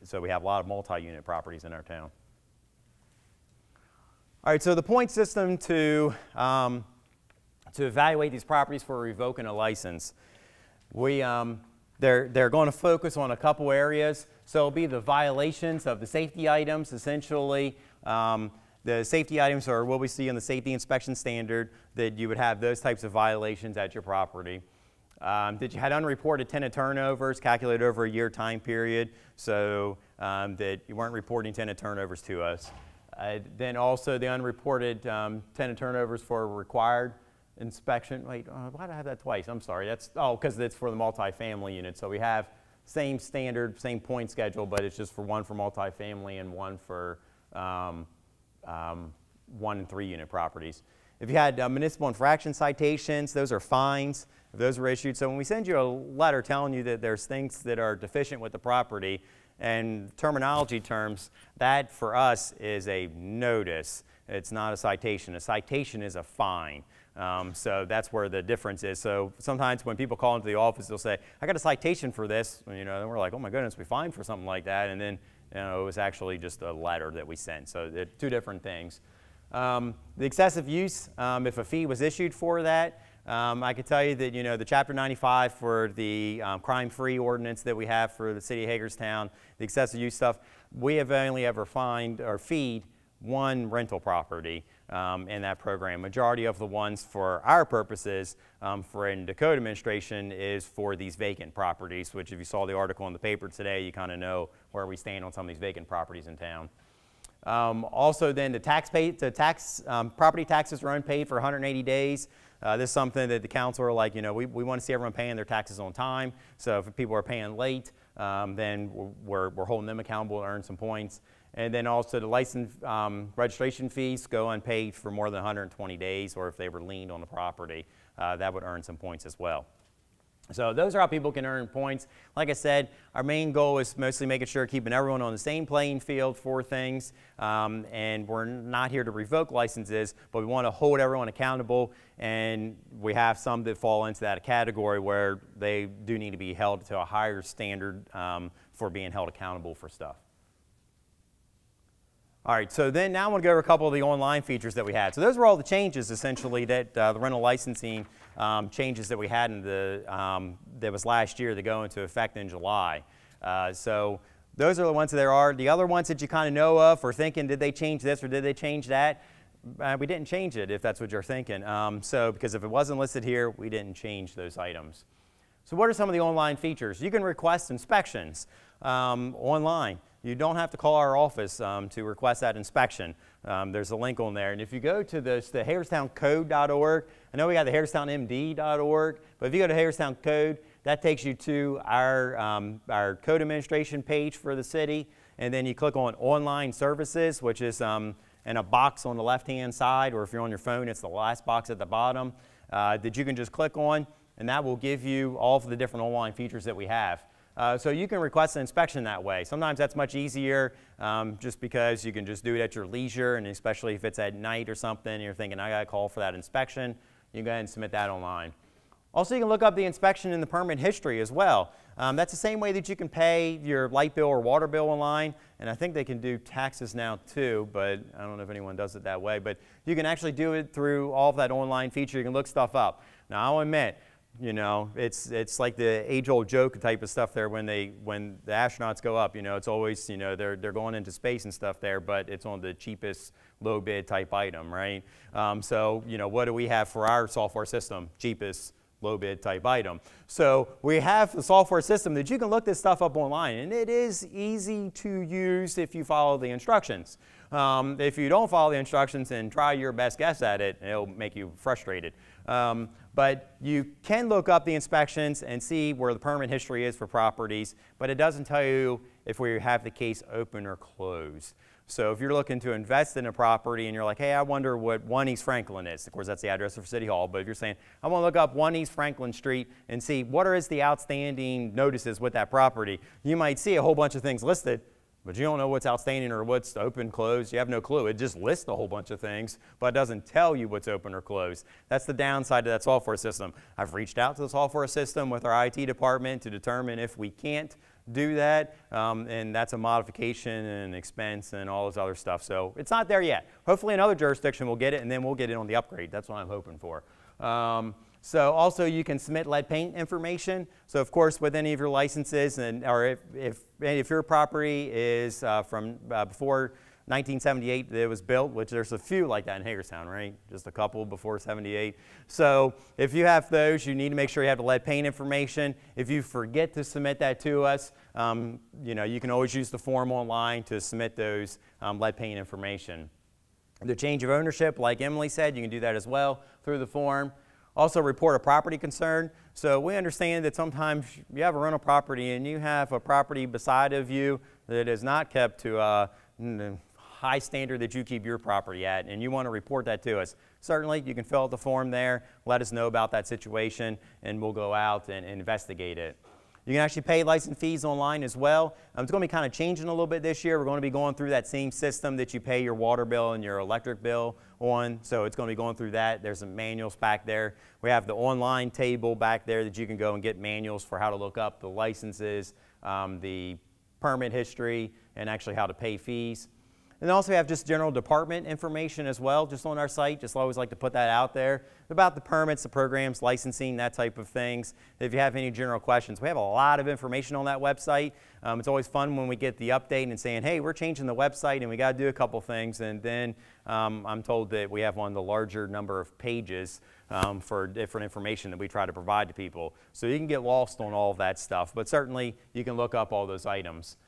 so we have a lot of multi-unit properties in our town. All right, so the point system to evaluate these properties for revoking a license, they're going to focus on a couple areas. So it'll be the violations of the safety items, essentially. The safety items are what we see in the safety inspection standard, that you would have those types of violations at your property. That you had unreported tenant turnovers calculated over a year time period, so that you weren't reporting tenant turnovers to us. Then also the unreported tenant turnovers for required inspection. Wait, why did I have that twice? I'm sorry. That's, oh, because it's for the multifamily unit. So we have same standard, same point schedule, but it's just for one for multifamily and one for 1 and 3 unit properties. If you had municipal infraction citations, those are fines if those were issued. So when we send you a letter telling you that there's things that are deficient with the property, and terminology terms, that for us is a notice. It's not a citation. A citation is a fine. So that's where the difference is. So sometimes when people call into the office, they'll say, I got a citation for this. And we're like, oh my goodness, we fined for something like that. And then it was actually just a letter that we sent. So they're two different things. The excessive use, if a fee was issued for that, I can tell you that, the Chapter 95 for the crime-free ordinance that we have for the city of Hagerstown, the excessive use stuff, we have only ever fined or feed one rental property in that program. Majority of the ones for our purposes for in the code administration is for these vacant properties, which if you saw the article in the paper today, you kind of know where we stand on some of these vacant properties in town. Also then the property taxes are unpaid for 180 days. This is something that the council are like, we want to see everyone paying their taxes on time. So if people are paying late, then we're holding them accountable to earn some points. And then also the license registration fees go unpaid for more than 120 days, or if they were liened on the property, that would earn some points as well. So those are how people can earn points. Like I said, our main goal is mostly making sure keeping everyone on the same playing field for things. And we're not here to revoke licenses, but we want to hold everyone accountable. And we have some that fall into that category where they do need to be held to a higher standard for being held accountable for stuff. All right, so then now I want to go over a couple of the online features that we had. So those were all the changes, essentially, that the rental licensing changes that we had in the, that was last year that go into effect in July. So those are the ones that there are. The other ones that you kind of know of or thinking, did they change this or did they change that? We didn't change it, if that's what you're thinking. Because if it wasn't listed here, we didn't change those items. So what are some of the online features? You can request inspections online. You don't have to call our office to request that inspection. There's a link on there. And if you go to the HagerstownCode.org, I know we got the HagerstownMD.org, but if you go to Hagerstown Code, that takes you to our code administration page for the city. And then you click on Online Services, which is in a box on the left-hand side, or if you're on your phone, it's the last box at the bottom that you can just click on, and that will give you all of the different online features that we have. So you can request an inspection that way. Sometimes that's much easier just because you can just do it at your leisure, and especially if it's at night or something, and you're thinking, I got to call for that inspection, you can go ahead and submit that online. Also, you can look up the inspection in the permit history as well. That's the same way that you can pay your light bill or water bill online, and I think they can do taxes now too, but I don't know if anyone does it that way. But you can actually do it through all of that online feature. You can look stuff up. Now, I'll admit, you know, it's like the age-old joke type of stuff there when the astronauts go up. You know, it's always, you know, they're going into space and stuff there, but it's on the cheapest low bid type item, right? So, you know, what do we have for our software system? Cheapest low bid type item. So we have the software system that you can look this stuff up online, and it is easy to use if you follow the instructions. If you don't follow the instructions and try your best guess at it, it'll make you frustrated. But you can look up the inspections and see where the permit history is for properties, but it doesn't tell you if we have the case open or closed. So if you're looking to invest in a property and you're like, hey, I wonder what 1 East Franklin is. Of course, that's the address for City Hall. But if you're saying, I want to look up 1 East Franklin Street and see what is the outstanding notices with that property, you might see a whole bunch of things listed, but you don't know what's outstanding or what's open, closed. You have no clue. It just lists a whole bunch of things, but it doesn't tell you what's open or closed. That's the downside of that software system. I've reached out to the software system with our IT department to determine if we can't do that, and that's a modification and expense and all this other stuff. So it's not there yet. Hopefully another jurisdiction will get it, and then we'll get it on the upgrade. That's what I'm hoping for. So also you can submit lead paint information. So of course with any of your licenses, or if your property is from before 1978 that it was built, which there's a few like that in Hagerstown, right? Just a couple before 78. So if you have those, you need to make sure you have the lead paint information. If you forget to submit that to us, you know, you can always use the form online to submit those lead paint information. The change of ownership, like Emily said, you can do that as well through the form. Also report a property concern. So we understand that sometimes you have a rental property and you have a property beside of you that is not kept to a high standard that you keep your property at, and you want to report that to us. Certainly, you can fill out the form there, let us know about that situation, and we'll go out and investigate it. You can actually pay license fees online as well. It's going to be kind of changing a little bit this year. We're going to be going through that same system that you pay your water bill and your electric bill on. So it's going to be going through that. There's some manuals back there. We have the online table back there that you can go and get manuals for how to look up the licenses, the permit history, and actually how to pay fees. And also we have just general department information as well, just on our site. Just always like to put that out there about the permits, the programs, licensing, that type of things. If you have any general questions, we have a lot of information on that website. It's always fun when we get the update and saying, hey, we're changing the website and we got to do a couple things. And then I'm told that we have one of the larger number of pages for different information that we try to provide to people. So you can get lost on all of that stuff, but certainly you can look up all those items.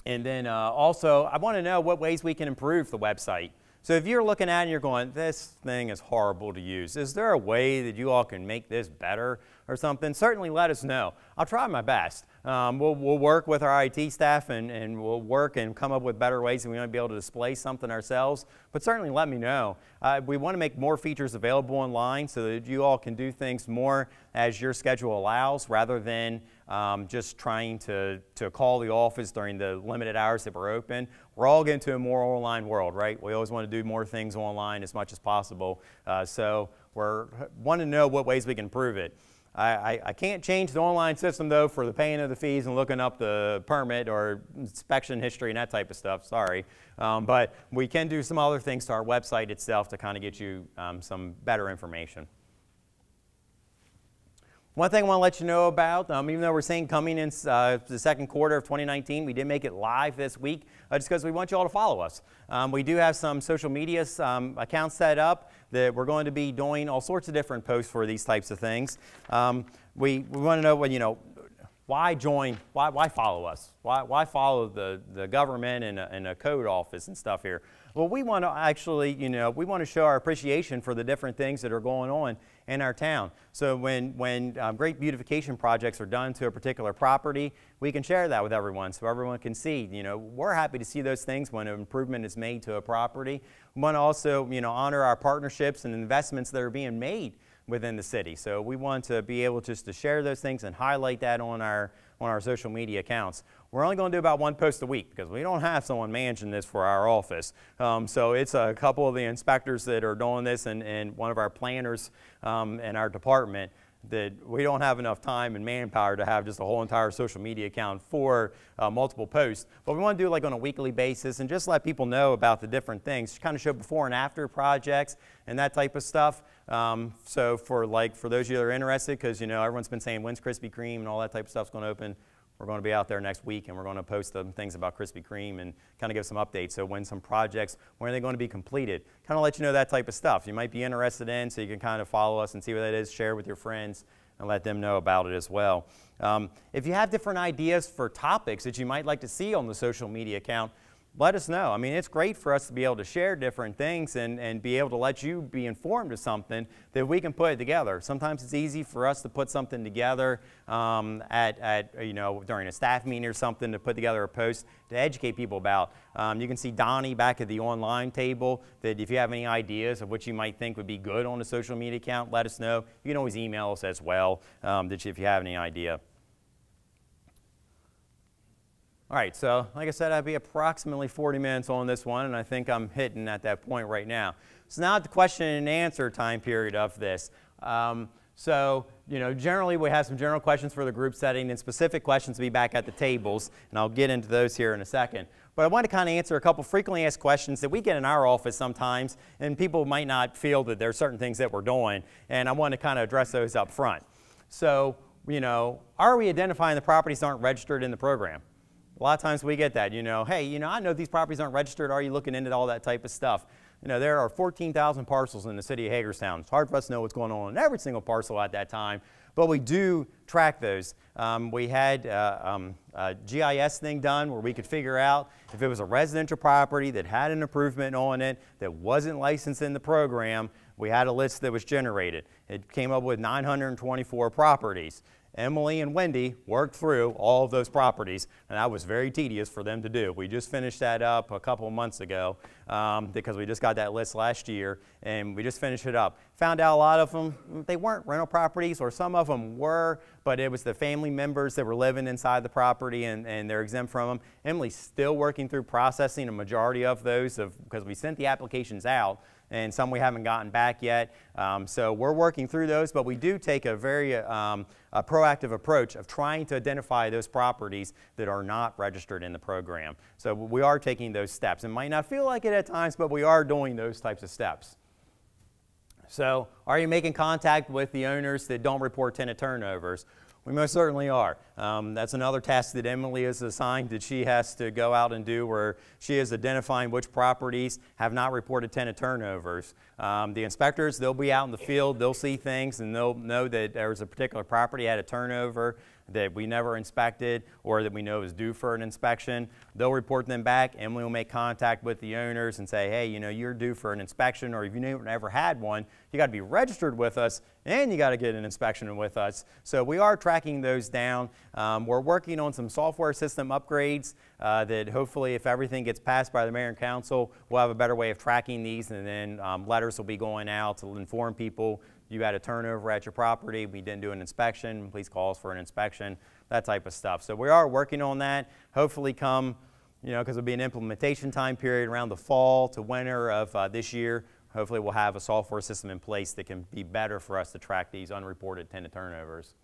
And then also, I want to know what ways we can improve the website. So if you're looking at it and you're going, this thing is horrible to use, is there a way that you all can make this better or something? Certainly let us know. I'll try my best. We'll work with our IT staff and we'll work and come up with better ways, and we might be able to display something ourselves. But certainly let me know. We want to make more features available online so that you all can do things more as your schedule allows, rather than just trying to call the office during the limited hours that we're open. We're all getting to a more online world, right? We always want to do more things online as much as possible. So we're wanting to know what ways we can improve it. I can't change the online system, though, for the paying of the fees and looking up the permit or inspection history and that type of stuff, sorry. But we can do some other things to our website itself to kind of get you some better information. One thing I want to let you know about, even though we're saying coming in the second quarter of 2019, we did make it live this week just because we want you all to follow us. We do have some social media accounts set up that we're going to be doing all sorts of different posts for these types of things. We want to know, well, why join, why follow us? Why follow the government and a code office and stuff here? Well, we want to actually, we want to show our appreciation for the different things that are going on in our town. So when great beautification projects are done to a particular property, we can share that with everyone so everyone can see, we're happy to see those things when an improvement is made to a property. We want to also, honor our partnerships and investments that are being made within the city. So we want to be able just to share those things and highlight that on our social media accounts. We're only going to do about one post a week because we don't have someone managing this for our office. So it's a couple of the inspectors that are doing this and one of our planners in our department that we don't have enough time and manpower to have just a whole entire social media account for multiple posts. But we want to do it like on a weekly basis and just let people know about the different things, kind of show before and after projects and that type of stuff. So for those of you that are interested, because everyone's been saying when's Krispy Kreme and all that type of stuff's going to open. We're going to be out there next week and we're going to post some things about Krispy Kreme and kind of give some updates. So when some projects, when are they going to be completed? Kind of let you know that type of stuff you might be interested in, so you can kind of follow us and see what that is, share with your friends and let them know about it as well. If you have different ideas for topics that you might like to see on the social media account, let us know. I mean, it's great for us to be able to share different things and be able to let you be informed of something that we can put together. Sometimes it's easy for us to put something together during a staff meeting or something, to put together a post to educate people about. You can see Donnie back at the online table, that if you have any ideas of what you might think would be good on a social media account, let us know. You can always email us as well if you have any idea. All right, so like I said, I'd be approximately 40 minutes on this one, and I think I'm hitting at that point right now. So now at the question and answer time period of this. Generally we have some general questions for the group setting and specific questions to be back at the tables, and I'll get into those here in a second. But I want to kind of answer a couple frequently asked questions that we get in our office sometimes, and people might not feel that there are certain things that we're doing, and I want to kind of address those up front. So, are we identifying the properties that aren't registered in the program? A lot of times we get that, hey, I know these properties aren't registered. Are you looking into all that type of stuff? There are 14,000 parcels in the city of Hagerstown. It's hard for us to know what's going on in every single parcel at that time, but we do track those. We had a GIS thing done where we could figure out if it was a residential property that had an improvement on it that wasn't licensed in the program. We had a list that was generated. It came up with 924 properties. Emily and Wendy worked through all of those properties, and that was very tedious for them to do. We just finished that up a couple of months ago because we just got that list last year, and we just finished it up. Found out a lot of them, they weren't rental properties, or some of them were, but it was the family members that were living inside the property and they're exempt from them. Emily's still working through processing a majority of those because we sent the applications out, and some we haven't gotten back yet. So we're working through those, but we do take a very proactive approach of trying to identify those properties that are not registered in the program. So we are taking those steps. It might not feel like it at times, but we are doing those types of steps. So are you making contact with the owners that don't report tenant turnovers? We most certainly are. That's another task that Emily is assigned that she has to go out and do, where she is identifying which properties have not reported tenant turnovers. The inspectors, they'll be out in the field, they'll see things, and they'll know that there was a particular property had a turnover that we never inspected or that we know is due for an inspection. They'll report them back. Emily will make contact with the owners and say, hey, you're due for an inspection, or if you never had one, you got to be registered with us and you got to get an inspection with us. So we are tracking those down. We're working on some software system upgrades that hopefully, if everything gets passed by the mayor and council, we'll have a better way of tracking these, and then letters will be going out to inform people you had a turnover at your property, we didn't do an inspection, please call us for an inspection, that type of stuff. So we are working on that. Hopefully because it'll be an implementation time period around the fall to winter of this year. hopefully we'll have a software system in place that can be better for us to track these unreported tenant turnovers.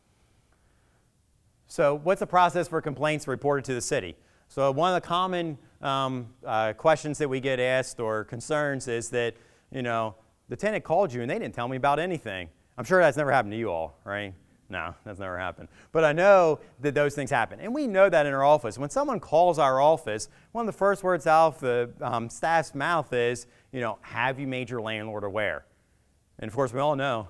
So what's the process for complaints reported to the city? So one of the common questions that we get asked or concerns is that, you know, the tenant called you and they didn't tell me about anything. I'm sure that's never happened to you all, right? No, that's never happened. But I know that those things happen. And we know that in our office. When someone calls our office, one of the first words out of the staff's mouth is, you know, have you made your landlord aware? And of course, we all know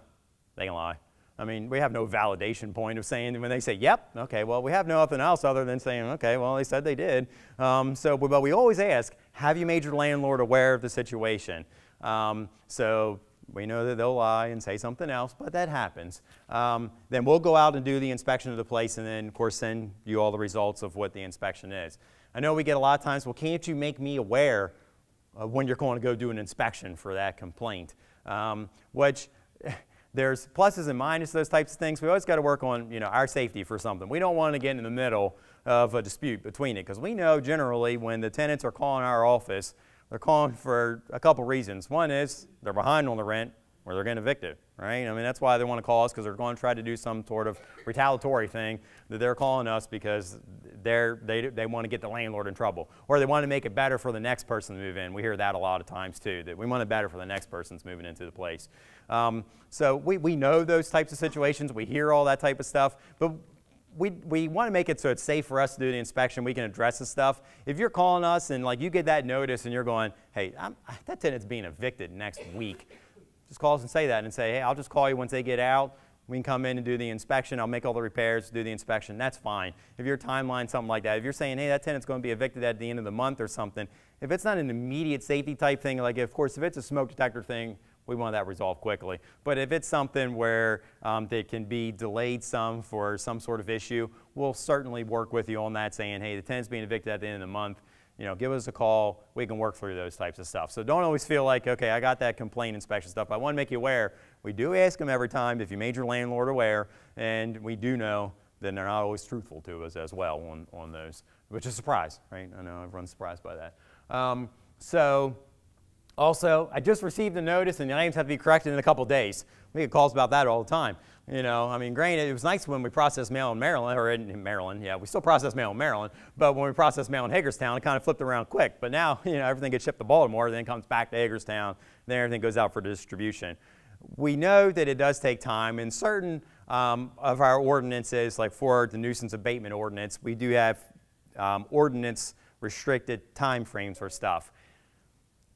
they can lie. I mean, we have no validation point of saying, when they say, yep, okay, well, we have nothing else other than saying, okay, well, they said they did. But we always ask, have you made your landlord aware of the situation? So we know that they'll lie and say something else, but that happens. Then we'll go out and do the inspection of the place and then, of course, send you all the results of what the inspection is. I know we get a lot of times, well, can't you make me aware of when you're going to go do an inspection for that complaint? Which there's pluses and minuses to those types of things. We always got to work on, you know, our safety for something. We don't want to get in the middle of a dispute between it because we know generally when the tenants are calling our office, they're calling for a couple reasons. One is they're behind on the rent or they're getting evicted, right? I mean, that's why they want to call us, because they're going to try to do some sort of retaliatory thing, that they're calling us because they want to get the landlord in trouble, or they want to make it better for the next person to move in. We hear that a lot of times too, that we want it better for the next person that's moving into the place. So we know those types of situations. We hear all that type of stuff, but we want to make it so it's safe for us to do the inspection. We can address the stuff. If you're calling us and like you get that notice and you're going, hey, that tenant's being evicted next week, just call us and say that and say, hey, I'll just call you once they get out. We can come in and do the inspection. I'll make all the repairs, do the inspection. That's fine. If your timeline, something like that, if you're saying, hey, that tenant's going to be evicted at the end of the month or something, if it's not an immediate safety type thing, like of course, if it's a smoke detector thing, we want that resolved quickly. But if it's something where they can be delayed some for some sort of issue, we'll certainly work with you on that, saying, hey, the tenant's being evicted at the end of the month. You know, give us a call. We can work through those types of stuff. So don't always feel like, okay, I got that complaint inspection stuff. I want to make you aware. We do ask them every time if you made your landlord aware, and we do know that they're not always truthful to us as well on those, which is a surprise, right? I know everyone's surprised by that. Also, I just received a notice and the items have to be corrected in a couple days. We get calls about that all the time. You know, I mean, granted, it was nice when we processed mail in Maryland, or in Maryland, yeah, we still process mail in Maryland, but when we processed mail in Hagerstown, it kind of flipped around quick. But now, you know, everything gets shipped to Baltimore, then comes back to Hagerstown, then everything goes out for distribution. We know that it does take time, and certain of our ordinances, like for the nuisance abatement ordinance, we do have ordinance restricted time frames for stuff.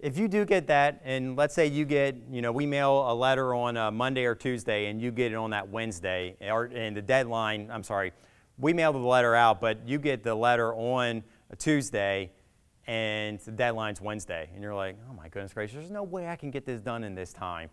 If you do get that, and let's say you get, you know, we mail a letter on a Monday or Tuesday and you get it on that Wednesday, and the deadline, I'm sorry, we mail the letter out, but you get the letter on a Tuesday and the deadline's Wednesday, and you're like, oh my goodness gracious, there's no way I can get this done in this time.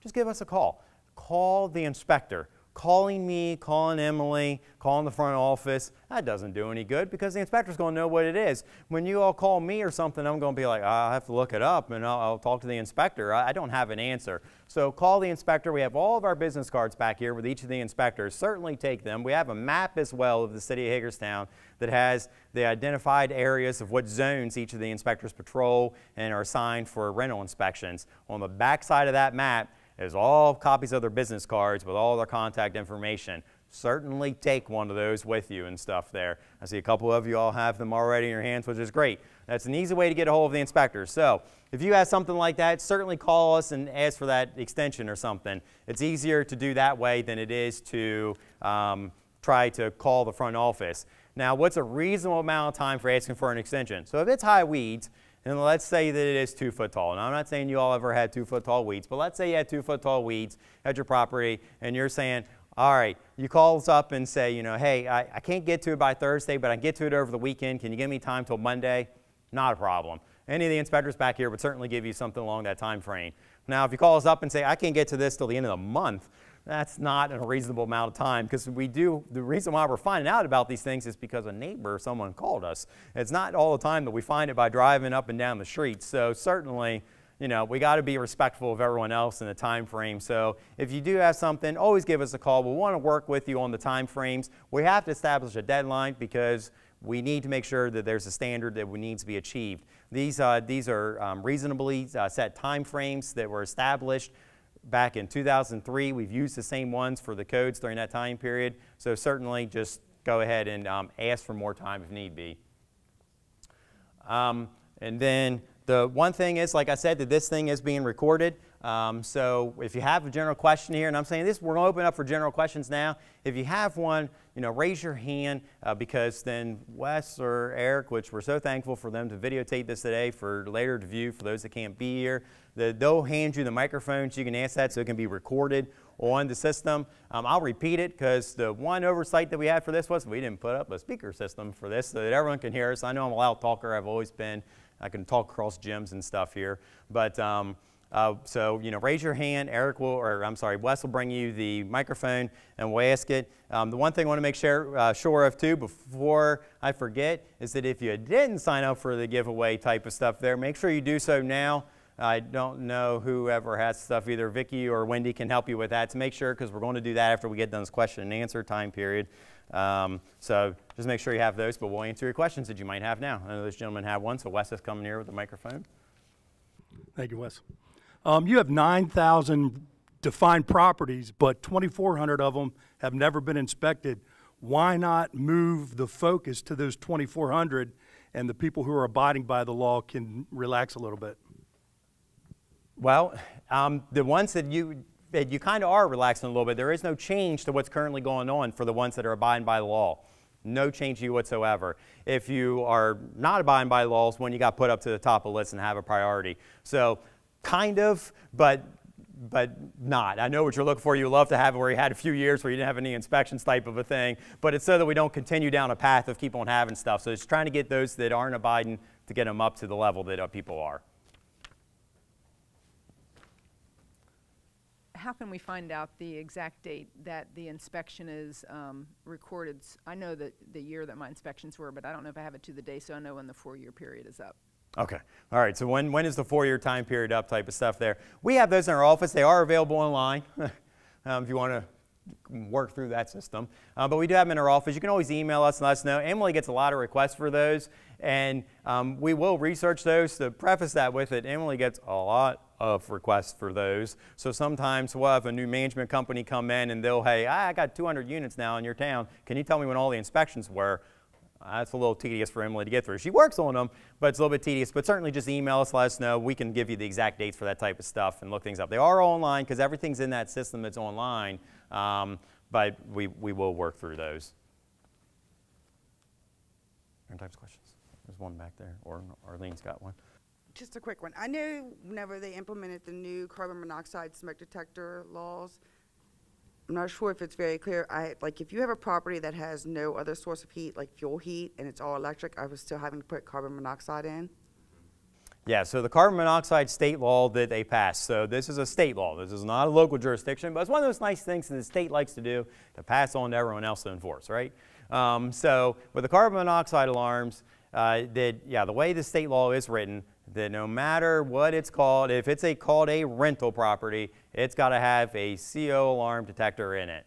Just give us a call. Call the inspector. Calling me, calling Emily, calling the front office, that doesn't do any good because the inspector's going to know what it is. When you all call me or something, I'm going to be like, I'll have to look it up and I'll talk to the inspector. I don't have an answer. So call the inspector. We have all of our business cards back here with each of the inspectors. Certainly take them. We have a map as well of the city of Hagerstown that has the identified areas of what zones each of the inspectors patrol and are assigned for rental inspections. On the back side of that map, there's all copies of their business cards with all their contact information. Certainly take one of those with you and stuff there. I see a couple of you all have them already in your hands, which is great. That's an easy way to get a hold of the inspector. So if you have something like that, certainly call us and ask for that extension or something. It's easier to do that way than it is to try to call the front office. Now, what's a reasonable amount of time for asking for an extension? So if it's high weeds, and let's say that it is 2 foot tall. Now, I'm not saying you all ever had 2 foot tall weeds, but let's say you had 2 foot tall weeds at your property, and you're saying, all right, you call us up and say, you know, hey, I can't get to it by Thursday, but I can get to it over the weekend. Can you give me time till Monday? Not a problem. Any of the inspectors back here would certainly give you something along that time frame. Now, if you call us up and say, I can't get to this till the end of the month, that's not a reasonable amount of time, because the reason why we're finding out about these things is because a neighbor or someone called us. It's not all the time that we find it by driving up and down the street. So certainly, you know, we got to be respectful of everyone else in the time frame. So if you do have something, always give us a call. We'll want to work with you on the time frames. We have to establish a deadline because we need to make sure that there's a standard that needs to be achieved. These are reasonably set time frames that were established back in 2003. We've used the same ones for the codes during that time period, so certainly just go ahead and ask for more time if need be. And then the one thing is, like I said, that this thing is being recorded. So if you have a general question here, and I'm saying this, we're going to open up for general questions now. If you have one, raise your hand because then Wes or Eric, which we're so thankful for them to videotape this today for later to view for those that can't be here, they'll hand you the microphone so you can ask that so it can be recorded on the system. I'll repeat it because the one oversight that we had for this was we didn't put up a speaker system for this so that everyone can hear us. I know I'm a loud talker. I've always been. I can talk across gyms and stuff here. But so, raise your hand. Eric will, or I'm sorry, Wes will bring you the microphone and we'll ask it. The one thing I want to make sure of too before I forget is that if you didn't sign up for the giveaway type of stuff there, make sure you do so now. I don't know whoever has stuff, either Vicky or Wendy can help you with that to make sure, because we're going to do that after we get done this question and answer time period. So just make sure you have those, but we'll answer your questions that you might have now. I know those gentlemen have one, so Wes is coming here with the microphone. Thank you, Wes. You have 9,000 defined properties, but 2,400 of them have never been inspected. Why not move the focus to those 2,400 and the people who are abiding by the law can relax a little bit? Well, the ones that you kind of are relaxing a little bit, there is no change to what's currently going on for the ones that are abiding by the law. No change to you whatsoever. If you are not abiding by the laws, when you got put up to the top of the list and have a priority. So kind of, but not. I know what you're looking for. You love to have it where you had a few years where you didn't have any inspections type of a thing, but it's so that we don't continue down a path of keep on having stuff. So it's trying to get those that aren't abiding to get them up to the level that people are. How can we find out the exact date that the inspection is recorded? I know that the year that my inspections were, but I don't know if I have it to the day, so I know when the 4-year period is up. Okay. All right. So when is the 4-year time period up type of stuff there? We have those in our office. They are available online if you want to work through that system. But we do have them in our office. You can always email us and let us know. Emily gets a lot of requests for those, and we will research those. To preface that with it, Emily gets a lot of requests for those. So sometimes we'll have a new management company come in and they'll, hey, I got 200 units now in your town. Can you tell me when all the inspections were? That's a little tedious for Emily to get through. She works on them, but it's a little bit tedious. But certainly just email us, let us know. We can give you the exact dates for that type of stuff and look things up. They are online because everything's in that system that's online, but we will work through those. Different types of questions. There's one back there, or Arlene's got one. Just a quick one. I know whenever they implemented the new carbon monoxide smoke detector laws, I'm not sure if it's very clear. Like if you have a property that has no other source of heat, like fuel heat, and it's all electric, I was still having to put carbon monoxide in. Yeah, so the carbon monoxide state law that they passed. So this is a state law. This is not a local jurisdiction, but it's one of those nice things that the state likes to do to pass on to everyone else to enforce, right? So with the carbon monoxide alarms, the way the state law is written, that no matter what it's called, if it's called a rental property, it's got to have a CO alarm detector in it.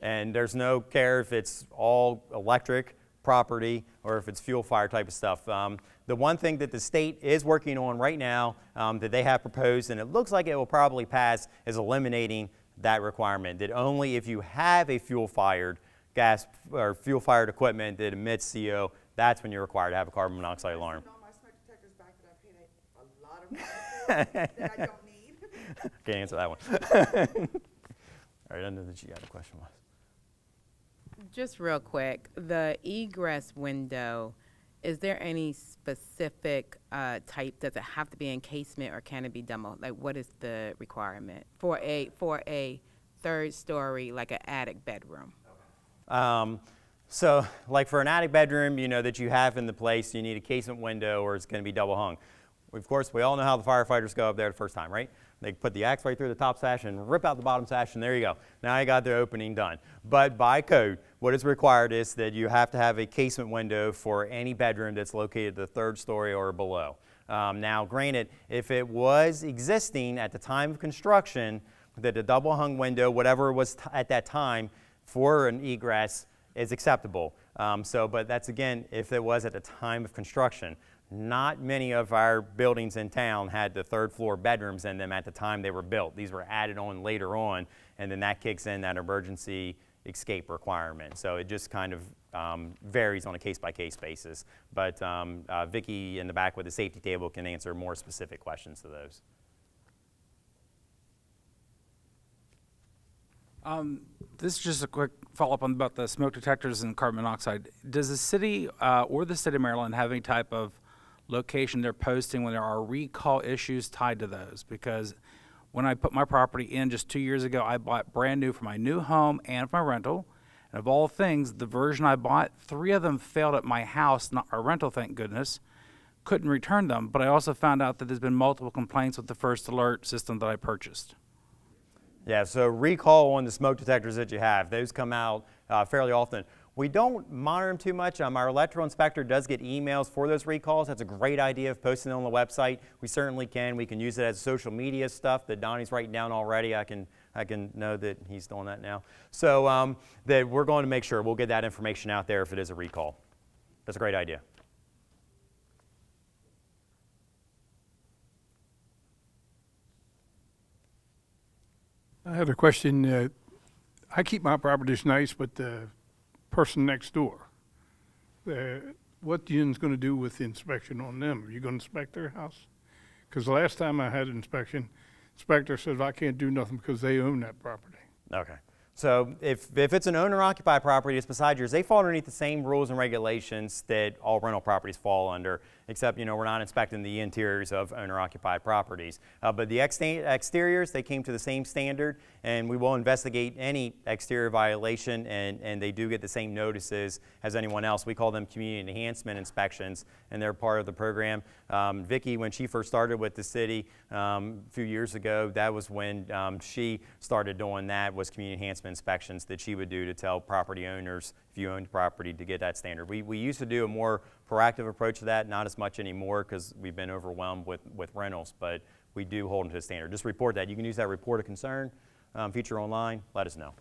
And there's no care if it's all electric property or if it's fuel fire type of stuff. The one thing that the state is working on right now that they have proposed, and it looks like it will probably pass, is eliminating that requirement, that only if you have a fuel-fired gas or fuel-fired equipment that emits CO, that's when you're required to have a carbon monoxide alarm. That I don't need. Can't answer that one. All right, I know that you got a question. Just real quick, the egress window, is there any specific type? Does it have to be encasement or can it be demo? Like, what is the requirement for a third story, like an attic bedroom? So, like for an attic bedroom, that you have in the place, you need a casement window or it's going to be double hung. Of course, we all know how the firefighters go up there the first time, right? They put the axe right through the top sash and rip out the bottom sash, and there you go. Now you got the opening done. But by code, what is required is that you have to have a casement window for any bedroom that's located the third story or below. Now, granted, if it was existing at the time of construction, that the double hung window, whatever it was at that time for an egress, is acceptable. But that's, again, if it was at the time of construction. not many of our buildings in town had the third floor bedrooms in them at the time they were built. These were added on later on, and then that kicks in that emergency escape requirement. So it just kind of varies on a case-by-case basis. But Vicki in the back with the safety table can answer more specific questions to those. This is just a quick follow-up on about the smoke detectors and carbon monoxide. Does the city or the state of Maryland have any type of location they're posting when there are recall issues tied to those? Because when I put my property in just 2 years ago, I bought brand new for my new home and for my rental. And of all things, the version I bought, 3 of them failed at my house, not my rental, thank goodness. Couldn't return them, but I also found out that there's been multiple complaints with the first alert system that I purchased. Yeah, so recall on the smoke detectors that you have, those come out fairly often. We don't monitor them too much. Our electrical inspector does get emails for those recalls. That's a great idea of posting it on the website. We certainly can. We can use it as social media stuff that Donnie's writing down already. I can know that he's doing that now. So that we're going to make sure we'll get that information out there if it is a recall. That's a great idea. I have a question. I keep my properties nice, but the person next door, what Un's going to do with the inspection on them? Are you going to inspect their house? Because the last time I had an inspection, inspector said I can't do nothing because they own that property. Okay. So if it's an owner-occupied property, it's beside yours, they fall underneath the same rules and regulations that all rental properties fall under, except, you know, we're not inspecting the interiors of owner-occupied properties. But the exteriors, they came to the same standard, and we will investigate any exterior violation, and they do get the same notices as anyone else. We call them community enhancement inspections, and they're part of the program. Vicki, when she first started with the city a few years ago, that was when she started doing that, was community enhancement inspections that she would do to tell property owners, if you owned property, to get that standard. We used to do a more proactive approach to that, not as much anymore because we've been overwhelmed with rentals, but we do hold them to the standard. Just report that. You can use that report of concern feature online. Let us know.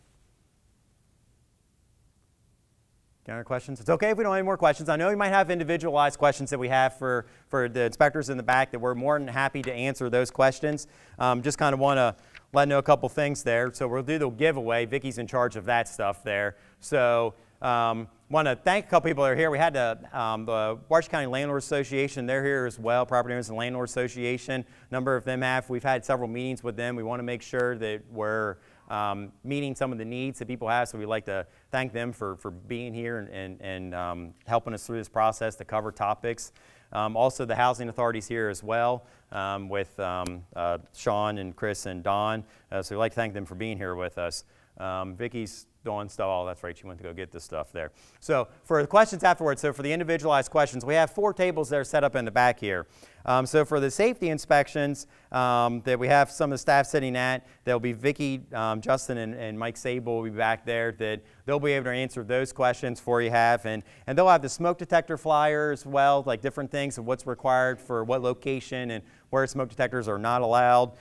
Got any questions? It's okay if we don't have any more questions. I know we might have individualized questions that we have for the inspectors in the back that we're more than happy to answer those questions. Just kind of want to let know a couple things there. So we'll do the giveaway. Vicki's in charge of that stuff there. So want to thank a couple people that are here. We had the Washington County Landlord Association. They're here as well, Property Owners and Landlord Association. A number of them have. We've had several meetings with them. We want to make sure that we're meeting some of the needs that people have, so we'd like to thank them for being here and helping us through this process to cover topics. Also, the housing authorities here as well with Sean and Chris and Don, so we'd like to thank them for being here with us. Vicki's doing stuff. Oh, that's right, she went to go get this stuff there. So for the questions afterwards, so for the individualized questions, we have 4 tables that are set up in the back here. So for the safety inspections that we have some of the staff sitting at, there'll be Vicki, Justin, and Mike Sable will be back there, that they'll be able to answer those questions for you have. And they'll have the smoke detector flyer as well, like different things of what's required for what location and where smoke detectors are not allowed.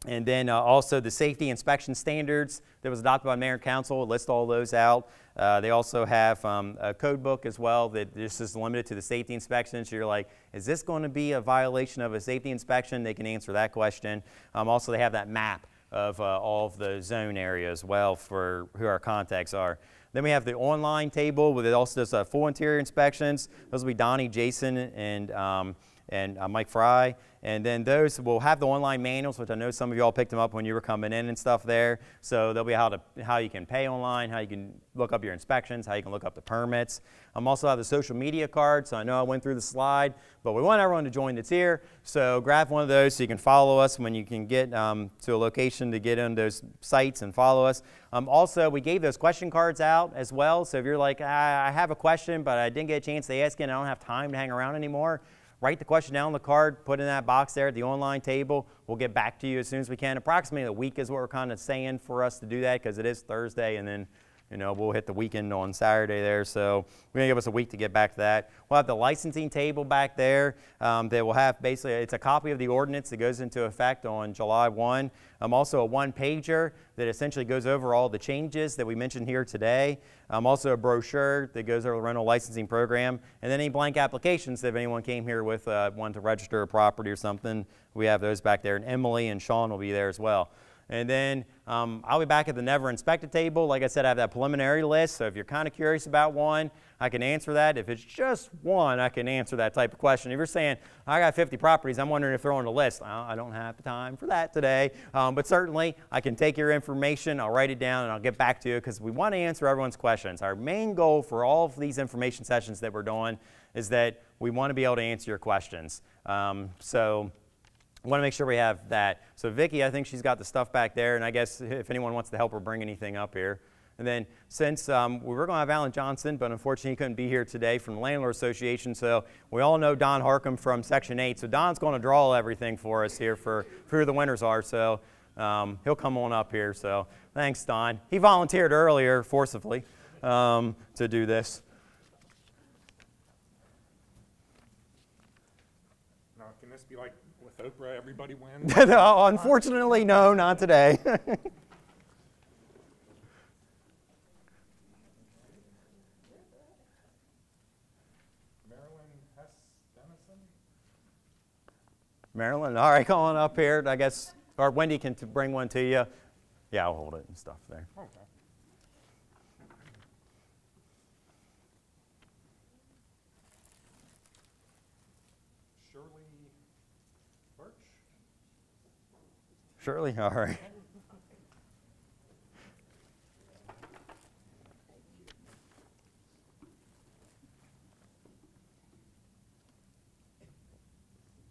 And then also the safety inspection standards that was adopted by Mayor and Council, list all those out. They also have a code book as well that this is limited to the safety inspections. So you're like, is this going to be a violation of a safety inspection? They can answer that question. Also, they have that map of all of the zone area as well for who our contacts are. Then we have the online table with it also does full interior inspections. Those will be Donnie, Jason, and Mike Fry. And then those will have the online manuals, which I know some of you all picked them up when you were coming in and stuff there. So there'll be how you can pay online, how you can look up your inspections, how you can look up the permits. Also have the social media card. So I know I went through the slide, but we want everyone to join that's here. So grab one of those so you can follow us when you can get to a location to get on those sites and follow us. Also, we gave those question cards out as well. So if you're like, I have a question, but I didn't get a chance to ask it and I don't have time to hang around anymore, write the question down on the card, put it in that box there at the online table. We'll get back to you as soon as we can. Approximately a week is what we're kind of saying for us to do that because it is Thursday and then You know, we'll hit the weekend on Saturday there, so we're going to give us a week to get back to that. We'll have the licensing table back there that will have basically, it's a copy of the ordinance that goes into effect on July 1. Also a one-pager that essentially goes over all the changes that we mentioned here today. Also a brochure that goes over the rental licensing program. And then any blank applications that if anyone came here with wanting to register a property or something, we have those back there. And Emily and Sean will be there as well. And then I'll be back at the never inspected table. Like I said, I have that preliminary list, so if you're kind of curious about one, I can answer that. If it's just one, I can answer that type of question. If you're saying, I got 50 properties, I'm wondering if they're on the list. I don't have the time for that today, but certainly I can take your information, I'll write it down, and I'll get back to you because we want to answer everyone's questions. Our main goal for all of these information sessions that we're doing is that we want to be able to answer your questions. So I want to make sure we have that. So Vicki, I think she's got the stuff back there, and I guess if anyone wants to help her bring anything up here. And then since we were going to have Alan Johnson, but unfortunately he couldn't be here today from the Landlord Association, so we all know Don Harcum from Section 8. So Don's going to draw everything for us here for who the winners are. So he'll come on up here. So thanks, Don. He volunteered earlier forcibly to do this. Now, can this be like with Oprah, everybody wins? No, unfortunately, no, not today. Marilyn, all right, come on up here. I guess, or Wendy can bring one to you. Yeah, I'll hold it and stuff there. Okay. Shirley Birch? Shirley, all right.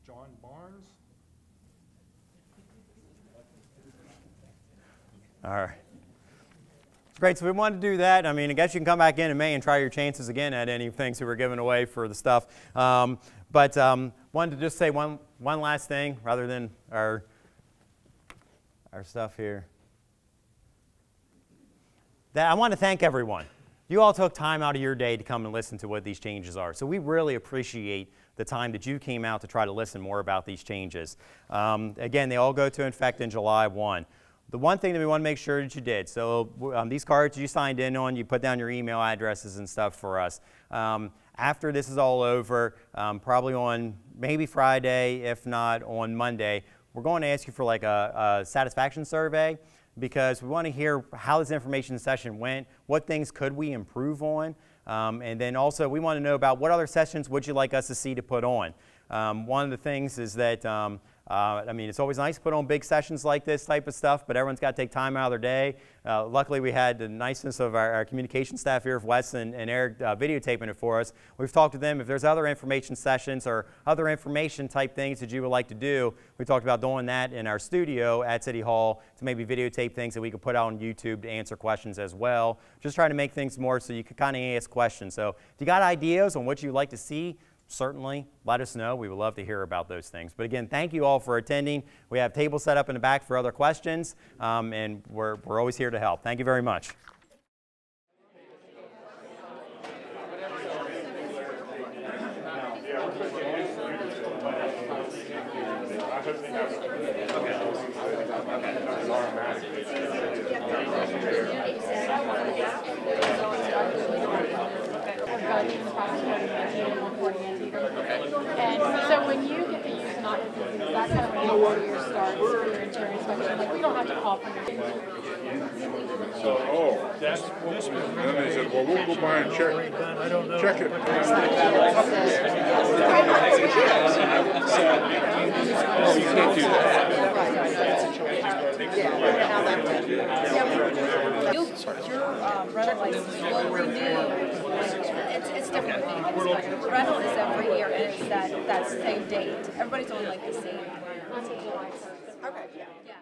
John Barnes? All right. Great, so we wanted to do that. I mean, I guess you can come back in May and try your chances again at any things that we're giving away for the stuff. But wanted to just say one last thing rather than our stuff here. That I want to thank everyone. You all took time out of your day to come and listen to what these changes are. So we really appreciate the time that you came out to try to listen more about these changes. Again, they all go to effect in July 1. The one thing that we want to make sure that you did, so these cards you signed in on, you put down your email addresses and stuff for us. After this is all over, probably on maybe Friday, if not on Monday, we're going to ask you for like a satisfaction survey because we want to hear how this information session went, what things could we improve on, and then also we want to know about what other sessions would you like us to see to put on. One of the things is that I mean, it's always nice to put on big sessions like this type of stuff, but everyone's got to take time out of their day. Luckily, we had the niceness of our communication staff here, Wes and Eric, videotaping it for us. We've talked to them. If there's other information sessions or other information type things that you would like to do, we talked about doing that in our studio at City Hall to maybe videotape things that we could put out on YouTube to answer questions as well. Just trying to make things more so you can kind of ask questions. So if you got ideas on what you'd like to see, certainly let us know. We would love to hear about those things. But again, thank you all for attending. We have tables set up in the back for other questions, and we're always here to help. Thank you very much. And so when you get to use an occupancy, that kind of when your starts for your interior inspection. Like we don't have to call for your So, then they said, well, we'll go by and check it. Oh, you can't do that. Your rental license will renew. It's different. Rental is every year, and it's that same date. Everybody's on like the same. Until July 1st. Okay. Yeah.